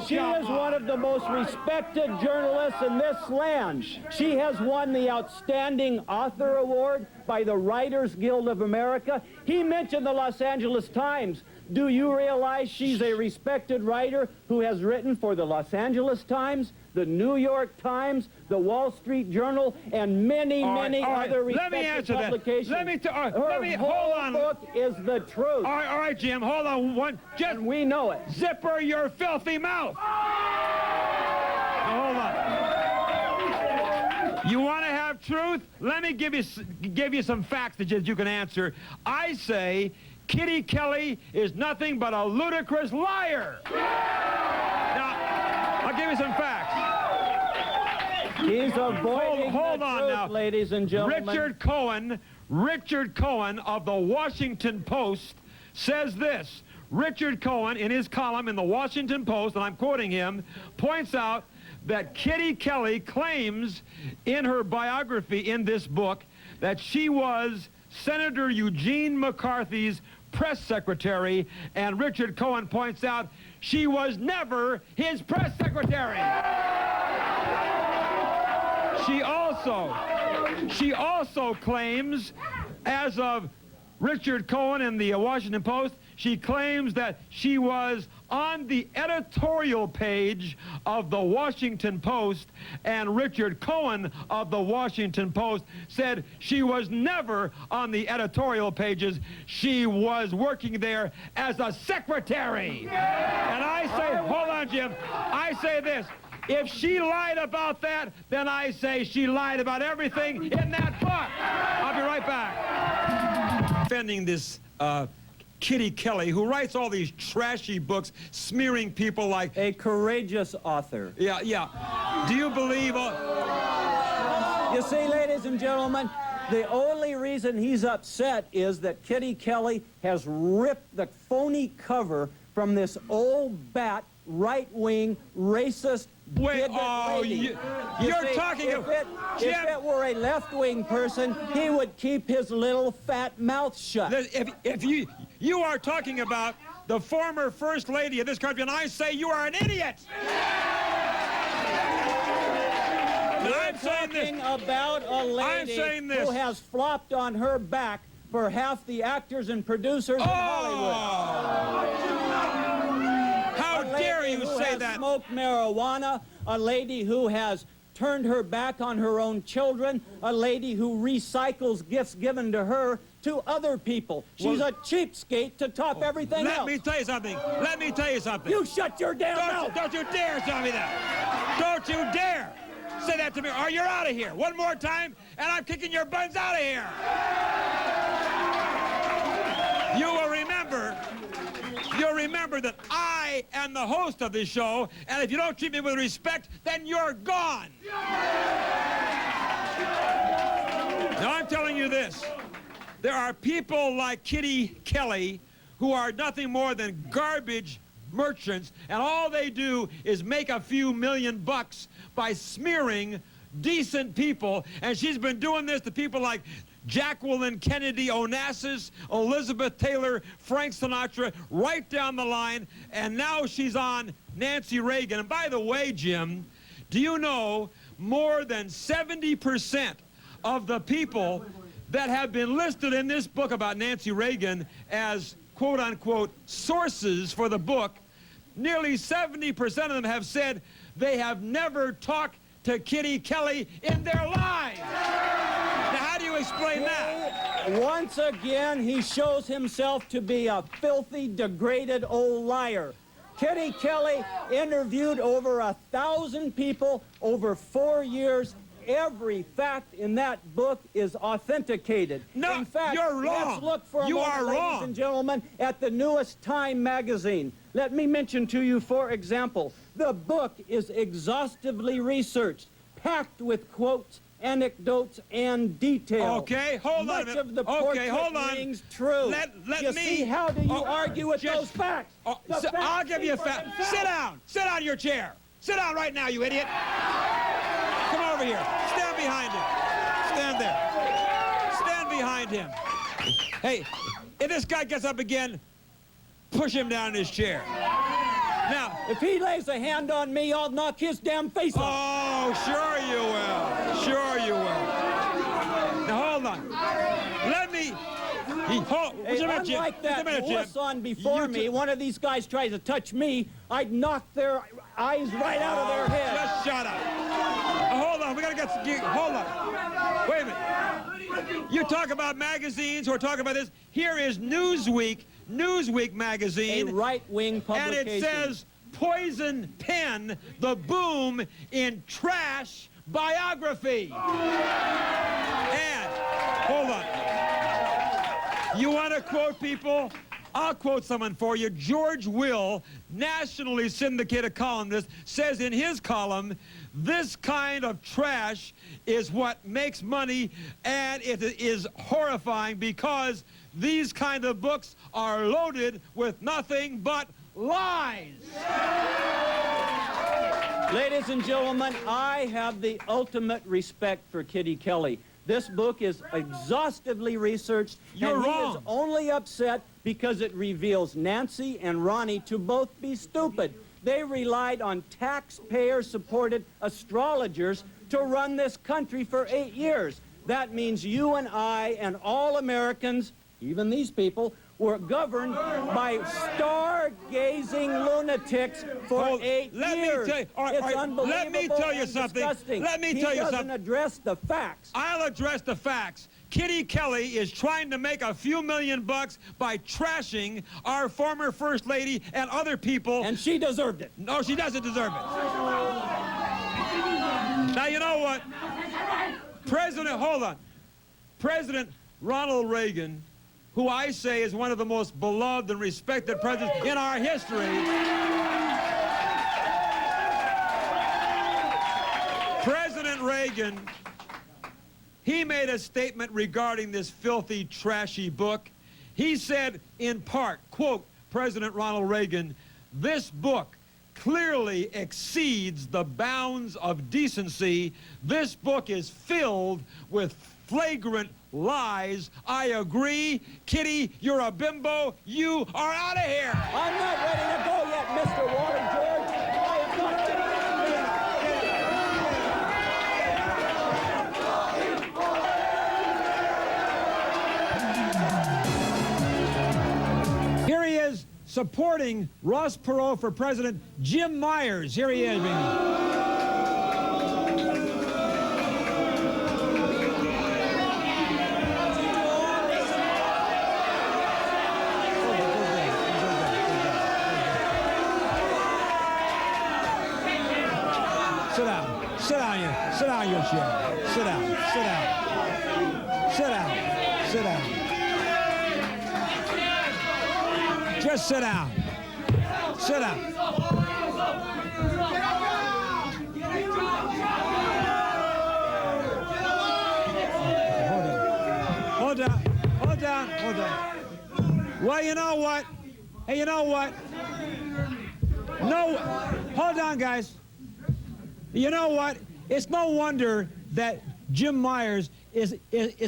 She is one of the most respected journalists in this land. She has won the Outstanding Author Award by the Writers Guild of America. He mentioned the Los Angeles Times. Do you realize she's a respected writer who has written for the Los Angeles Times, the New York Times, the Wall Street Journal, and many other respected publications? Let me hold on. Her book is the truth. All right, Jim, hold on. And we know it. Zipper your filthy mouth. Now, hold on. You want to have truth? Let me give you some facts that you can answer. I say Kitty Kelly is nothing but a ludicrous liar. Now, I'll give you some facts. He's avoiding hold on truth, now, ladies and gentlemen. Richard Cohen Richard Cohen of the Washington Post says this. Richard Cohen, in his column in the Washington Post, and I'm quoting him, points out that Kitty Kelly claims in her biography in this book that she was Senator Eugene McCarthy's press secretary, and Richard Cohen points out she was never his press secretary. She also claims, as of Richard Cohen in the Washington Post, she claims that she was on the editorial page of the Washington Post, and Richard Cohen of the Washington Post said she was never on the editorial pages. She was working there as a secretary. And I say, hold on, Jim, I say this. If she lied about that, then I say she lied about everything in that book. I'll be right back. Defending this Kitty Kelly, who writes all these trashy books smearing people like... A courageous author. Yeah, yeah. Do you believe... You see, ladies and gentlemen, the only reason he's upset is that Kitty Kelly has ripped the phony cover from this old bat, right-wing, racist, Wait, lady. You're talking if about... If it were a left-wing person, he would keep his little fat mouth shut. If you are talking about the former First Lady of this country, and I say you are an idiot! I'm talking about a lady who has flopped on her back for half the actors and producers in Hollywood. How dare you say that? Smoked marijuana, a lady who has turned her back on her own children, a lady who recycles gifts given to her to other people. She's a cheapskate to top everything else. Let me tell you something. Let me tell you something. You shut your damn mouth. Don't you dare tell me that. Don't you dare say that to me, or you're out of here. One more time, and I'm kicking your buns out of here. You'll remember that I am the host of this show, and if you don't treat me with respect, then you're gone. Now, I'm telling you this. There are people like Kitty Kelly who are nothing more than garbage merchants, and all they do is make a few $million by smearing decent people, and she's been doing this to people like Jacqueline Kennedy Onassis, Elizabeth Taylor, Frank Sinatra, right down the line, and now she's on Nancy Reagan. And by the way, Jim, do you know more than 70% of the people that have been listed in this book about Nancy Reagan as quote-unquote sources for the book, nearly 70% of them have said they have never talked to Kitty Kelly in their lives. Now, how do you explain that? Once again, he shows himself to be a filthy, degraded old liar. Kitty Kelly interviewed over 1,000 people over 4 years. Every fact in that book is authenticated. No, in fact, you're wrong. Let's look for a moment, ladies and gentlemen, at the newest Time magazine. Let me mention to you, for example, the book is exhaustively researched, packed with quotes, anecdotes, and details. Okay, hold on a minute. Much of the portrait rings true. Let you me... see, how do you argue with those facts? I'll give you a fact. Sit down. Sit down in your chair. Sit down right now, you idiot. Come over here. Stand behind him. Stand there. Stand behind him. Hey, if this guy gets up again, push him down in his chair. Now, if he lays a hand on me, I'll knock his damn face off. Oh, sure you will. Sure you will. Now, hold on. Let me... Unlike that wuss on before me, one of these guys tries to touch me, I'd knock their eyes right out of their head. Just shut up. Hold on, we gotta get... Hold on. Wait a minute. You talk about magazines, or talk about this. Here is Newsweek magazine. A right-wing publication. And it says, Poison Pen, the boom in trash biography. And, hold on. You want to quote people? I'll quote someone for you. George Will, nationally syndicated columnist, says in his column, this kind of trash is what makes money, and it is horrifying because these kind of books are loaded with nothing but lies. Ladies and gentlemen, I have the ultimate respect for Kitty Kelly. This book is exhaustively researched, You're and he wrong. is only upset because it reveals Nancy and Ronnie to both be stupid. They relied on taxpayer-supported astrologers to run this country for 8 years. That means you and I and all Americans, even these people, were governed by star-gazing lunatics for 8 let years. me tell you, all right, It's all right, unbelievable let me tell you and something. disgusting. Let me tell you He doesn't something. address the facts. I'll address the facts. Kitty Kelly is trying to make a few $million by trashing our former First Lady and other people. And she deserved it. No, she doesn't deserve it. Now, you know what? Hold on. President Ronald Reagan, who I say is one of the most beloved and respected presidents in our history, President Reagan, he made a statement regarding this filthy, trashy book. He said, in part, quote, President Ronald Reagan, this book clearly exceeds the bounds of decency. This book is filled with flagrant lies. I agree. Kitty, you're a bimbo. You are out of here. I'm not ready to go yet, Mr. Wally George. I am not ready to Here he is supporting Ross Perot for president. Jim Myers. Here he is. Sit down. Sit down here. Sit down in your chair. Sit down. Sit down. Sit down. Sit down. Just sit down. Sit down. Hold on. Hold on. Hold on. Well, you know what? Hey, you know what? No. Hold on, guys. You know what? It's no wonder that Jim Myers is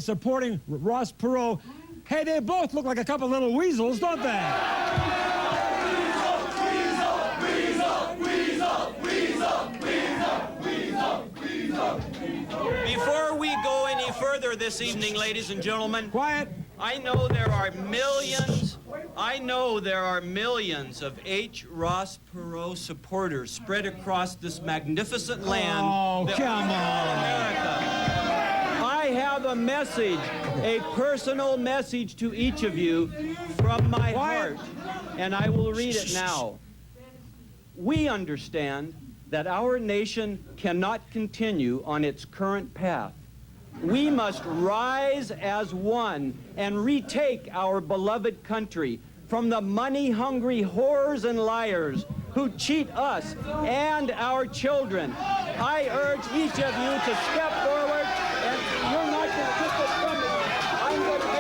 supporting Ross Perot. Hey, they both look like a couple little weasels, don't they? Before we go any further this evening, ladies and gentlemen, quiet. I know there are millions of H. Ross Perot supporters spread across this magnificent land. Oh, that come we call America. I have a message, a personal message to each of you from my heart, and I will read it now. We understand that our nation cannot continue on its current path. We must rise as one and retake our beloved country from the money-hungry whores and liars who cheat us and our children. I urge each of you to step forward, and you're not going to get this from me. I'm going to make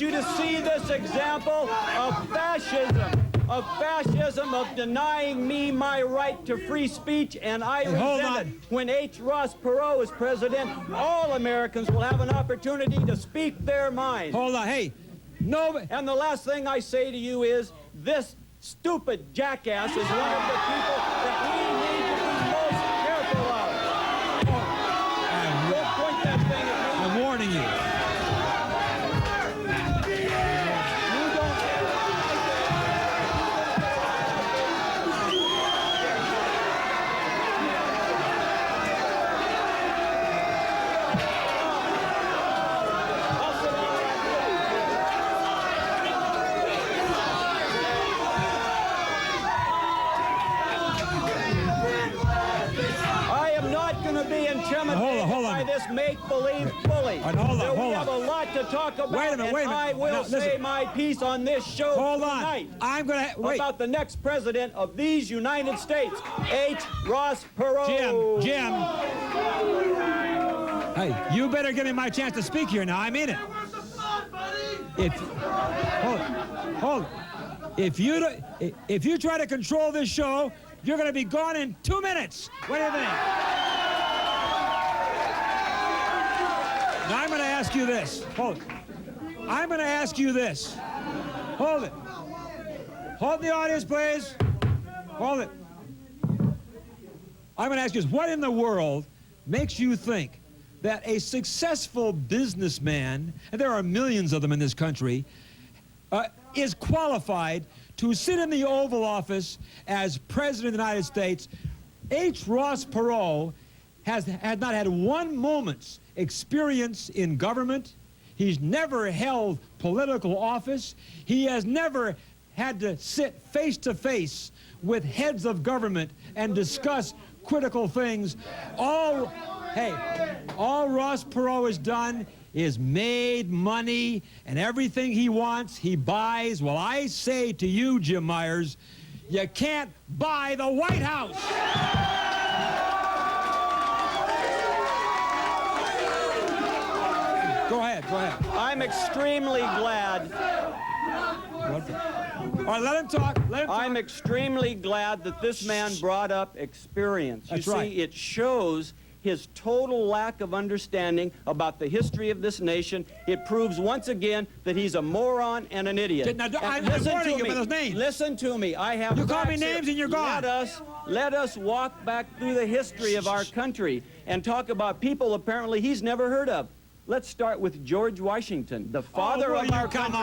you to see this example of fascism, of denying me my right to free speech, and I resent it. When H. Ross Perot is president, all Americans will have an opportunity to speak their mind. Hold on, hey, no. And the last thing I say to you is, this stupid jackass is one of the people that we need to be most careful of. Don't point that thing at me. I'm warning you. make-believe bully. Hold on, we hold have on. a lot to talk about, Wait a minute, wait a minute. I will Now, say listen. my piece on this show Hold on. tonight. I'm going to... Wait. About the next president of these United States, H. Ross Perot. Jim. Hey, you better give me my chance to speak here now. I mean it. Hold it. If you try to control this show, you're going to be gone in 2 minutes. What do you think? Now I'm going to ask you this. Hold it. I'm going to ask you this. Hold it. Hold the audience, please. Hold it. I'm going to ask you this. What in the world makes you think that a successful businessman, and there are millions of them in this country, is qualified to sit in the Oval Office as President of the United States? H. Ross Perot has not had 1 moment's experience in government. He's never held political office. He has never had to sit face to face with heads of government and discuss critical things. All Ross Perot has done is made money, and everything he wants, he buys. Well, I say to you, Jim Myers, you can't buy the White House. Go ahead. I'm extremely glad. All right, let him talk. I'm extremely glad that this man brought up experience. That's you see, right. it shows his total lack of understanding about the history of this nation. It proves once again that he's a moron and an idiot. Now, I'm listen warning to you me. by those names. Listen to me. I have You call me facts here. names and you're gone. Let us walk back through the history of our country and talk about people apparently he's never heard of. Let's start with George Washington, the father of our country.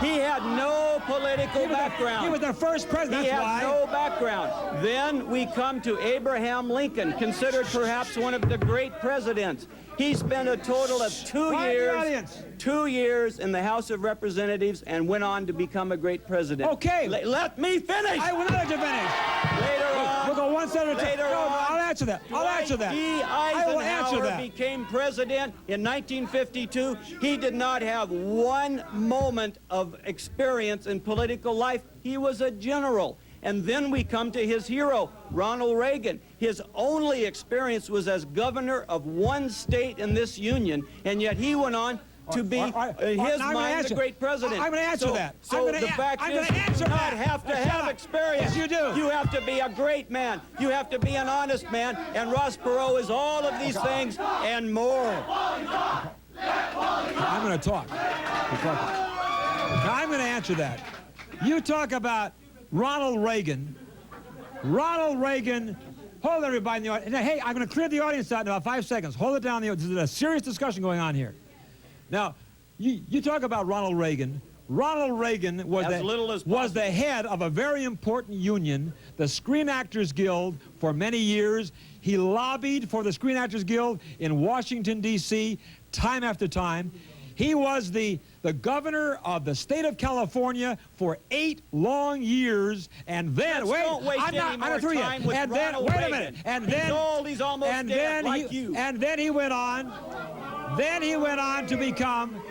He had no political background. He was the first president, He that's had why. no background. Then we come to Abraham Lincoln, considered perhaps one of the great presidents. He spent a total of 2 years in the House of Representatives and went on to become a great president. Okay. Let me finish. I will not let you finish. We'll go one set at a time. I'll answer that. Dwight D. I will answer Eisenhower that. became president in 1952. He did not have 1 moment of experience in political life. He was a general. And then we come to his hero, Ronald Reagan. His only experience was as governor of 1 state in this union, and yet he went on to be, in his mind, the great president. I'm going to answer that. So the fact is, you do not have to have experience. Yes, you do. You have to be a great man. You have to be an honest man. And Ross Perot is all of these things and more. I'm going to talk. Now, I'm going to answer that. You talk about Ronald Reagan. Ronald Reagan. Hold everybody in the audience. Hey, I'm going to clear the audience out in about 5 seconds. Hold it down. This is a serious discussion going on here. Now, you talk about Ronald Reagan. Ronald Reagan was the head of a very important union, the Screen Actors Guild, for many years. He lobbied for the Screen Actors Guild in Washington, D.C., time after time. He was the governor of the state of California for 8 long years, and then Don't waste any more time with Ronald wait a Reagan. minute, and He's then old, he's almost dead, like you. And then he went on. Then he went on to become.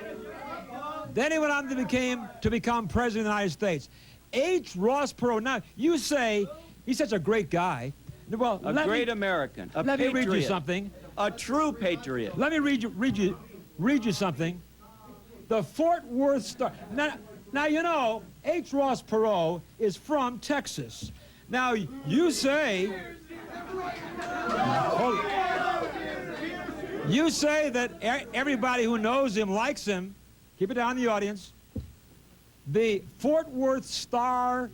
Then he went on to become president of the United States. H. Ross Perot. Now you say he's such a great guy. Well, a great American. Let me read you something. A true patriot. Let me read you something. The Fort Worth Star. Now you know H. Ross Perot is from Texas. Now you say. You say that everybody who knows him likes him. Keep it down in the audience. The Fort Worth Star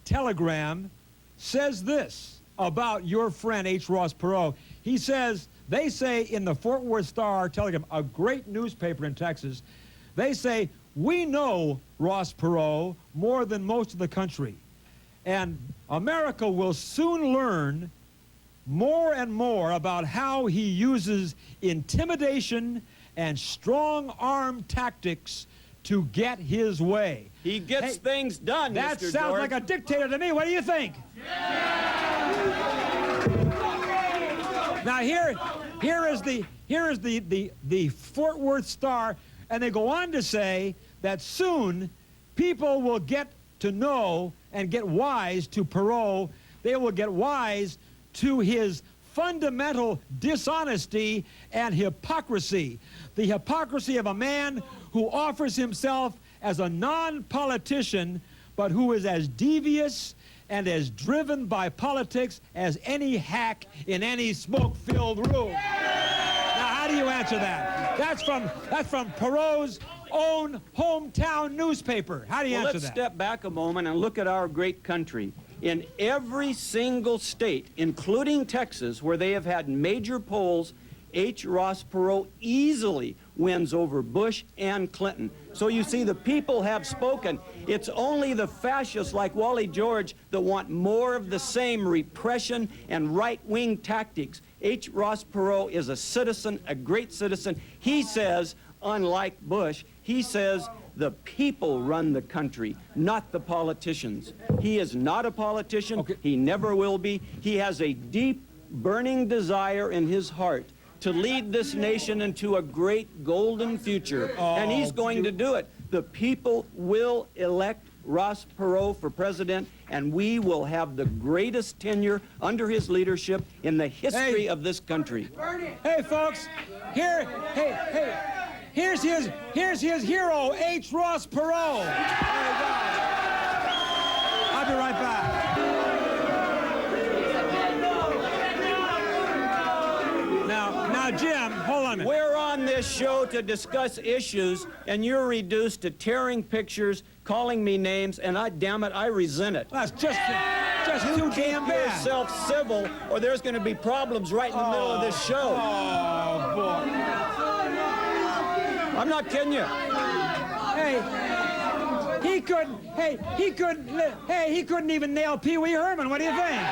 Telegram says this about your friend H. Ross Perot. He says, they say in the Fort Worth Star Telegram, a great newspaper in Texas, they say, we know Ross Perot more than most of the country. And America will soon learn more and more about how he uses intimidation and strong-arm tactics to get his way. He gets things done, That Mr. sounds George. like a dictator to me. What do you think? Now here is the Fort Worth Star, and they go on to say that soon people will get to know and get wise to Perot. They will get wise to his fundamental dishonesty and hypocrisy. The hypocrisy of a man who offers himself as a non-politician, but who is as devious and as driven by politics as any hack in any smoke-filled room. Now, how do you answer that? That's from Perot's own hometown newspaper. How do you answer that? Let's step back a moment and look at our great country. In every single state, including Texas, where they have had major polls, H. Ross Perot easily wins over Bush and Clinton. So you see, the people have spoken. It's only the fascists like Wally George that want more of the same repression and right-wing tactics. H. Ross Perot is a citizen, a great citizen. He says, unlike Bush, he says the people run the country, not the politicians. He is not a politician. Okay. He never will be. He has a deep, burning desire in his heart to lead this nation into a great golden future, and he's going to do it. The people will elect Ross Perot for president, and we will have the greatest tenure under his leadership in the history of this country. Hey, folks, here's his hero, H. Ross Perot. I'll be right back. Now, Jim, hold on a minute. We're on this show to discuss issues, and you're reduced to tearing pictures, calling me names, and damn it, I resent it. That's just too damn bad. Keep yourself civil, or there's going to be problems right in the middle of this show. Oh, boy. I'm not kidding you. Hey, he couldn't even nail Pee Wee Herman. What do you think?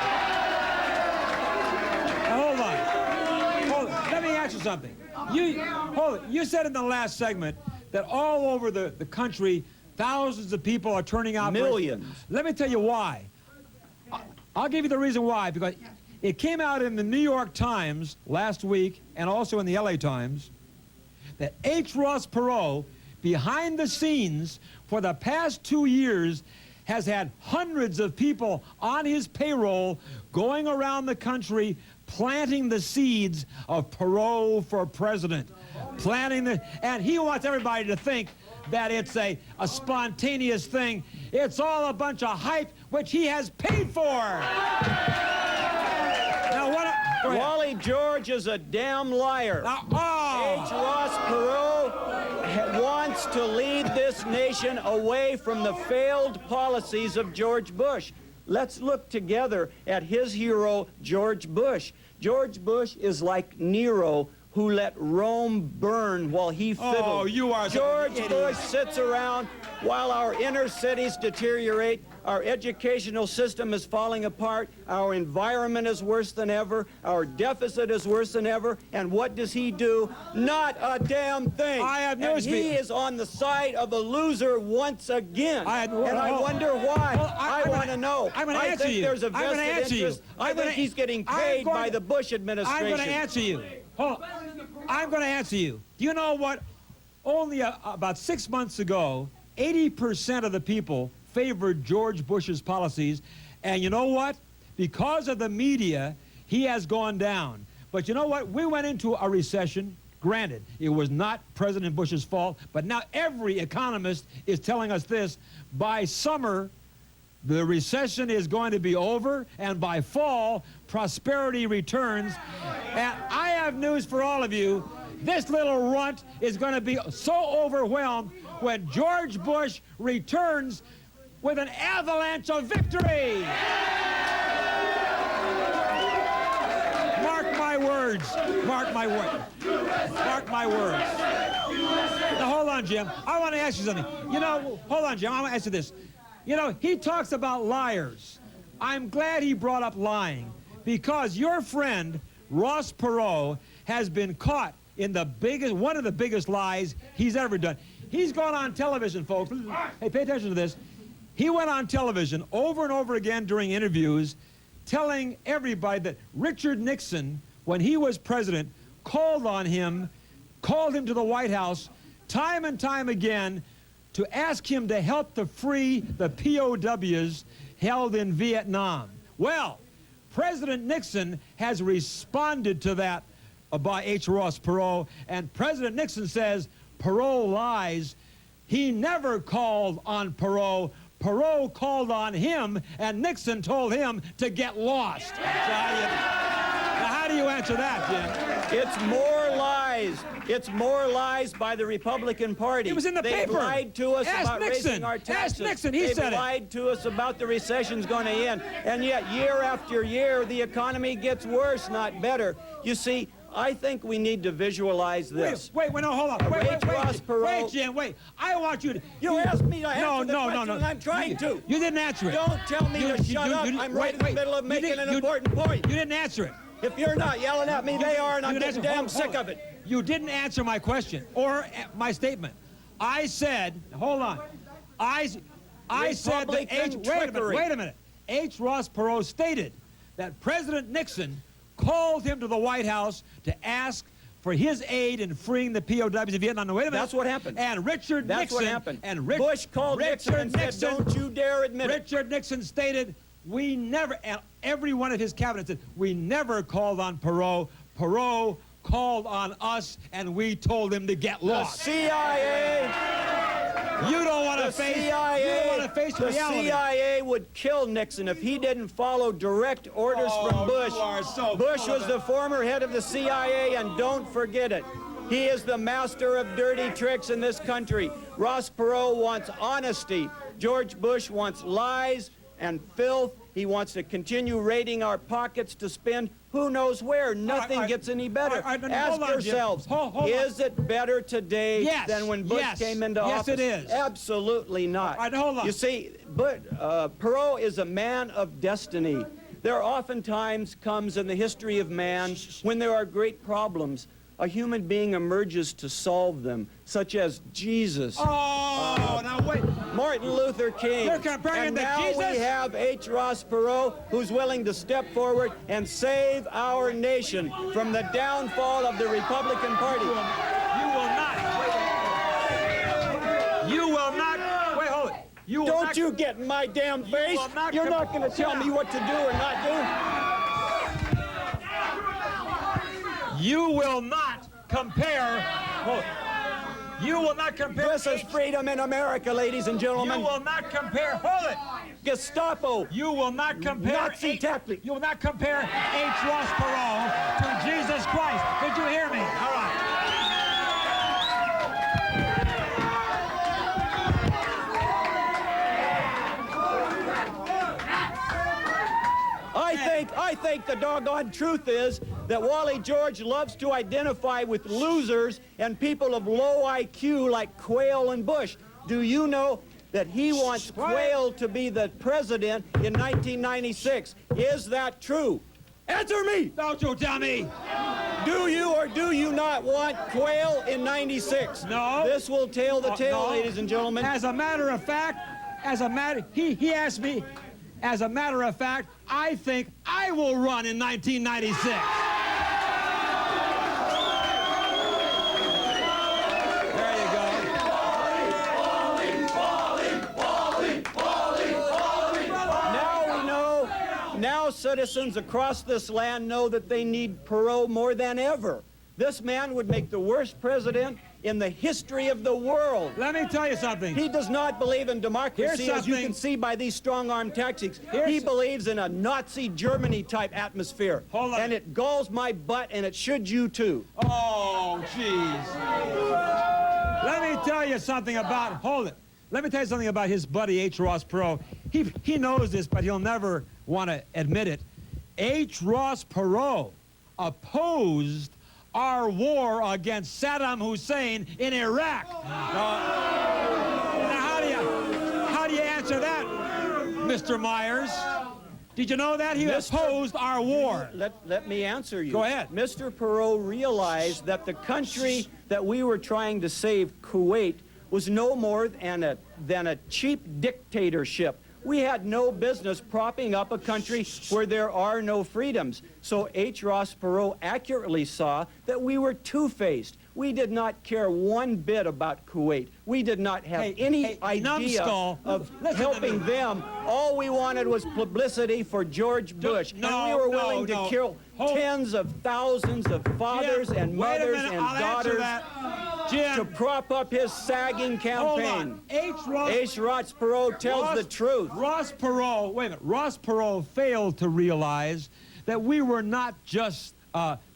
Now, hold on. Let me ask you something. You said in the last segment that all over the country, thousands of people are turning out. Millions. Let me tell you why. I'll give you the reason why, because it came out in the New York Times last week and also in the LA Times that H. Ross Perot, behind the scenes for the past 2 years, has had hundreds of people on his payroll going around the country planting the seeds of Perot for president. And he wants everybody to think that it's a spontaneous thing. It's all a bunch of hype, which he has paid for. Now, Wally George is a damn liar. H. Ross Perot wants to lead this nation away from the failed policies of George Bush. Let's look together at his hero, George Bush. George Bush is like Nero, who let Rome burn while he fiddled. Oh, you are George Bush sits around while our inner cities deteriorate, our educational system is falling apart, our environment is worse than ever, our deficit is worse than ever, and what does he do? Not a damn thing. I have news for you. He is on the side of a loser once again. I wonder why. Well, I want to know. I'm going to answer you. There's a vested interest. I think he's getting paid by the Bush administration. I'm going to answer you. I'm going to answer you. Do you know what? Only about 6 months ago, 80% of the people favored George Bush's policies. And you know what? Because of the media, he has gone down. But you know what? We went into a recession. Granted, it was not President Bush's fault. But now every economist is telling us this. By summer, the recession is going to be over, and by fall, prosperity returns. And I have news for all of you. This little runt is going to be so overwhelmed when George Bush returns with an avalanche of victory. Mark my words. Mark my words. Mark my words. Now, hold on, Jim. I want to ask you something. You know, hold on, Jim. I want to ask you this. You know, he talks about liars. I'm glad he brought up lying, because your friend, Ross Perot, has been caught in one of the biggest lies he's ever done. He's gone on television, folks. Hey, pay attention to this. He went on television over and over again during interviews telling everybody that Richard Nixon when he was president, called on him, called him to the White House time and time again to ask him to help to free the POWs held in Vietnam. Well, President Nixon has responded to that by H. Ross Perot, and President Nixon says Perot lies. He never called on Perot. Perot called on him, and Nixon told him to get lost. So how do you answer that, Jim? It's more lies. It's more lies by the Republican Party. It was in the They've paper. lied to us Ask about Nixon. raising our taxes. Ask Nixon. He They've said it. lied to us about the recession's going to end. And yet, year after year, the economy gets worse, not better. You see, I think we need to visualize this. Wait, no, hold on. Wait, Jim, wait. I want you to... You asked me to answer the question, and I'm trying to. You didn't answer it. Don't tell me to shut up. I'm right in the middle of making an important point. You didn't answer it. If you're not yelling at me, they are, and I'm getting damn sick of it. You didn't answer my question or my statement. I said, hold on. I said that wait a minute. H. Ross Perot stated that President Nixon called him to the White House to ask for his aid in freeing the POWs in Vietnam. Now, wait a minute. That's what happened. And Richard Nixon. That's what happened. And Bush called Nixon and said, don't you dare admit it. Richard Nixon stated, we never, and every one of his cabinet said, we never called on Perot. Perot called on us, and we told him to get lost. The CIA. You don't want to face. CIA, you don't want to face reality. The CIA would kill Nixon if he didn't follow direct orders from Bush. Bush was the former head of the CIA, and don't forget it. He is the master of dirty tricks in this country. Ross Perot wants honesty. George Bush wants lies and filth. He wants to continue raiding our pockets to spend who knows where. Nothing gets any better. Ask yourselves, is it better today than when Bush came into office? Yes, it is. Absolutely not. Hold on. You see, Perot is a man of destiny. There oftentimes comes in the history of man when there are great problems, a human being emerges to solve them, such as Jesus. Now wait. Martin Luther King. You're comparing and to now Jesus? we have H. Ross Perot, who's willing to step forward and save our nation from the downfall of the Republican Party. You will not. You will not. Wait, hold it. You will Don't not, you get in my damn face. You're not going to tell me what to do or not do. You will not compare. You will not compare. This is freedom in America, ladies and gentlemen. You will not compare. Hold it. Gestapo. You will not compare. Nazi tactic. You will not compare H. Ross Perot to Jesus Christ. Did you hear me? All right. I think the doggone truth is that Wally George loves to identify with losers and people of low IQ like Quayle and Bush. Do you know that he wants Quayle to be the president in 1996? Is that true? Answer me! Don't you tell me! Do you or do you not want Quayle in 96? No. This will tell the tale, no. ladies and gentlemen. As a matter of fact, he asked me, as a matter of fact, I think I will run in 1996. There you go. Now we know, now citizens across this land know that they need Perot more than ever. This man would make the worst president in the history of the world. Let me tell you something. He does not believe in democracy, as you can see by these strong-arm tactics. He believes in a Nazi Germany-type atmosphere. Hold on. And it galls my butt, and it should you too. Oh, jeez. Let me tell you something about, hold it. Let me tell you something about his buddy, H. Ross Perot. He knows this, but he'll never want to admit it. H. Ross Perot opposed our war against Saddam Hussein in Iraq. Now how do you answer that, Mr. Myers? Did you know that? He opposed our war. Let me answer you. Go ahead. Mr. Perot realized that the country that we were trying to save, Kuwait, was no more than a cheap dictatorship We had no business propping up a country where there are no freedoms. So H. Ross Perot accurately saw that we were two-faced. We did not care one bit about Kuwait. We did not have any idea of helping them. All we wanted was publicity for George Bush. And we were willing to kill tens of thousands of fathers and mothers and daughters to prop up his sagging campaign. H. Ross Perot tells the truth. Ross Perot, wait a minute. Ross Perot failed to realize that we were not just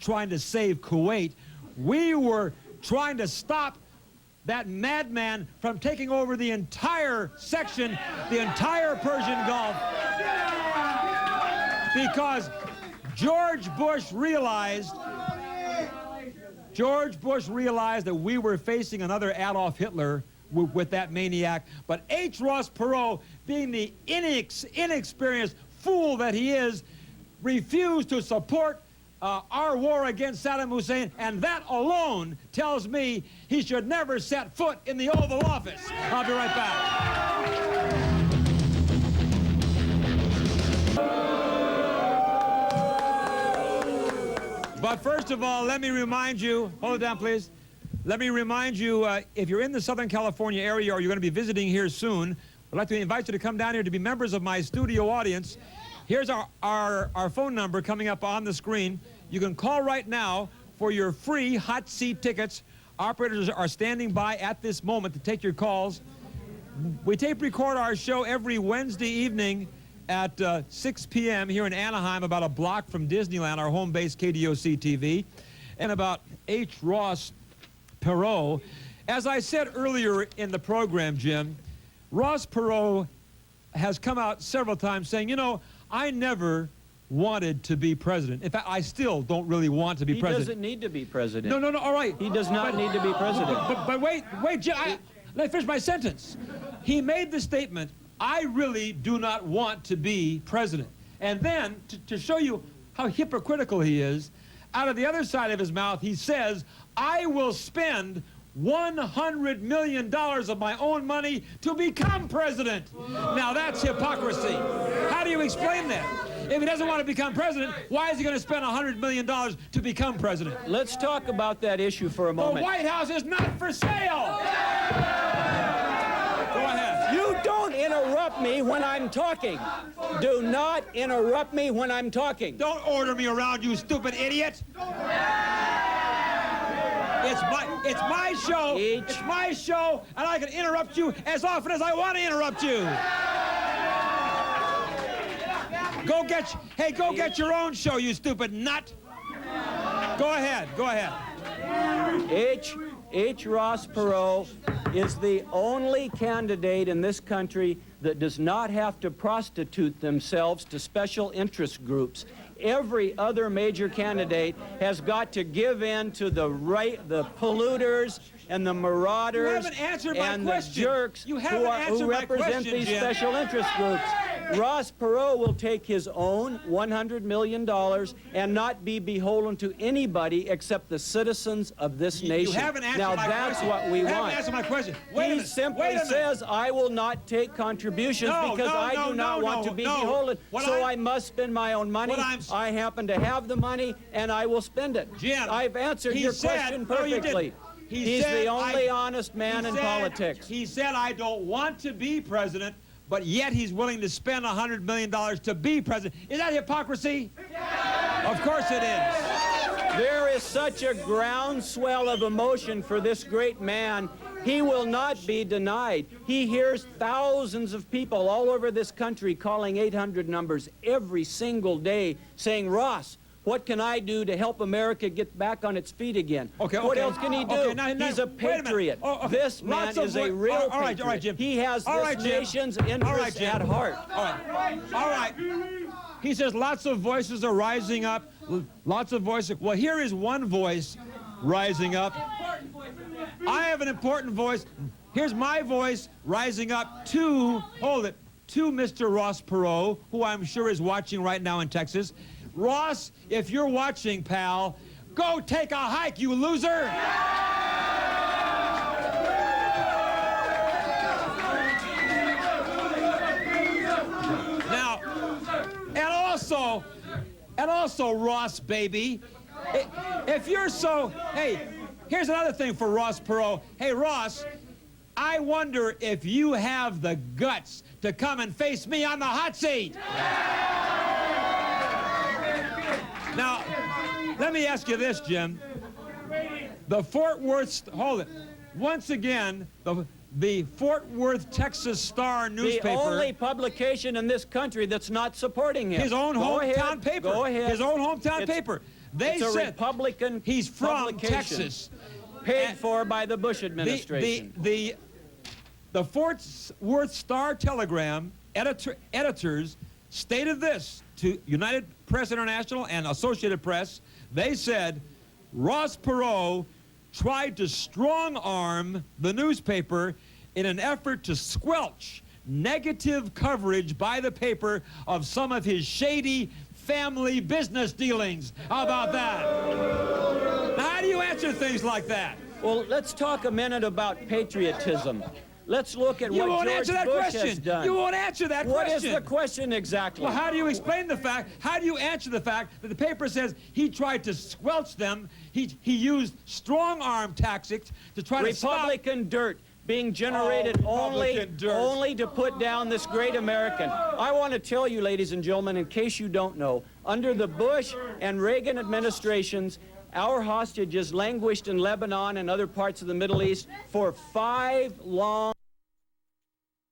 trying to save Kuwait. We were trying to stop that madman from taking over the entire section, the entire Persian Gulf, because George Bush realized that we were facing another Adolf Hitler with that maniac. But H. Ross Perot, being the inexperienced fool that he is, refused to support our war against Saddam Hussein, and that alone tells me he should never set foot in the Oval Office. I'll be right back. But first of all, let me remind you, hold it down, please. Let me remind you, if you're in the Southern California area or you're going to be visiting here soon, I'd like to invite you to come down here to be members of my studio audience. Here's our phone number coming up on the screen. You can call right now for your free hot seat tickets. Operators are standing by at this moment to take your calls. We tape record our show every Wednesday evening at 6 p.m. here in Anaheim, about a block from Disneyland, our home base, KDOC TV. And about H. Ross Perot, as I said earlier in the program, Jim, Ross Perot has come out several times saying, you know, I never wanted to be president. In fact, I still don't really want to be president. He doesn't need to be president. No, all right. He does not need to be president. But wait, Jim, let me finish my sentence. He made the statement, I really do not want to be president. And then, to show you how hypocritical he is, out of the other side of his mouth, he says, I will spend $100 million of my own money to become president. Now that's hypocrisy. How do you explain that? If he doesn't want to become president, why is he going to spend $100 million to become president? Let's talk about that issue for a moment. The White House is not for sale. Go ahead. You don't interrupt me when I'm talking. Do not interrupt me when I'm talking. Don't order me around, you stupid idiot. It's my show. It's my show, and I can interrupt you as often as I want to interrupt you. Go get your own show, you stupid nut. Go ahead. H. Ross Perot is the only candidate in this country that does not have to prostitute themselves to special interest groups. Every other major candidate has got to give in to the polluters and the marauders and the jerks who represent these special interest groups. Ross Perot will take his own $100 million and not be beholden to anybody except the citizens of this nation. You haven't answered now my that's question. what we you want. Haven't answered my question. He simply says, I will not take contributions because I do not want to be beholden, so I must spend my own money. I happen to have the money, and I will spend it. Jim, I've answered your question perfectly. He's the only honest man in politics. He said, I don't want to be president, but yet he's willing to spend $100 million to be president. Is that hypocrisy? Of course it is. There is such a groundswell of emotion for this great man. He will not be denied. He hears thousands of people all over this country calling 800 numbers every single day saying, Ross, what can I do to help America get back on its feet again? What else can he do? He's a patriot. This man is a real patriot. All right, Jim. He has this nation's interests at heart. All right. He says lots of voices are rising up. Lots of voices. Well, here is one voice rising up. I have an important voice. Here's my voice rising up to, to Mr. Ross Perot, who I'm sure is watching right now in Texas. Ross, if you're watching, pal, go take a hike, you loser! also Ross, baby. If you're so, hey, here's another thing for Ross Perot. Hey, Ross, I wonder if you have the guts to come and face me on the hot seat. Now, let me ask you this, Jim. The Fort Worth, hold it. Once again, the Fort Worth, Texas Star newspaper. The only publication in this country that's not supporting him. His own hometown paper. Go ahead. His own hometown paper. They it's a said Republican he's from Texas. Paid for by the Bush administration. The Fort Worth Star Telegram editors stated this to United Press International and Associated Press. They said Ross Perot tried to strong-arm the newspaper in an effort to squelch negative coverage by the paper of some of his shady family business dealings. How about that? Now, how do you answer things like that? Well, let's talk a minute about patriotism. Let's look at what George Bush has done. You won't answer that question. What is the question exactly? Well, how do you explain the fact, how do you answer the fact that the paper says he tried to squelch them, he used strong-arm tactics to try to stop... Republican dirt being generated only to put down this great American. I want to tell you, ladies and gentlemen, in case you don't know, under the Bush and Reagan administrations, our hostages languished in Lebanon and other parts of the Middle East for 5 long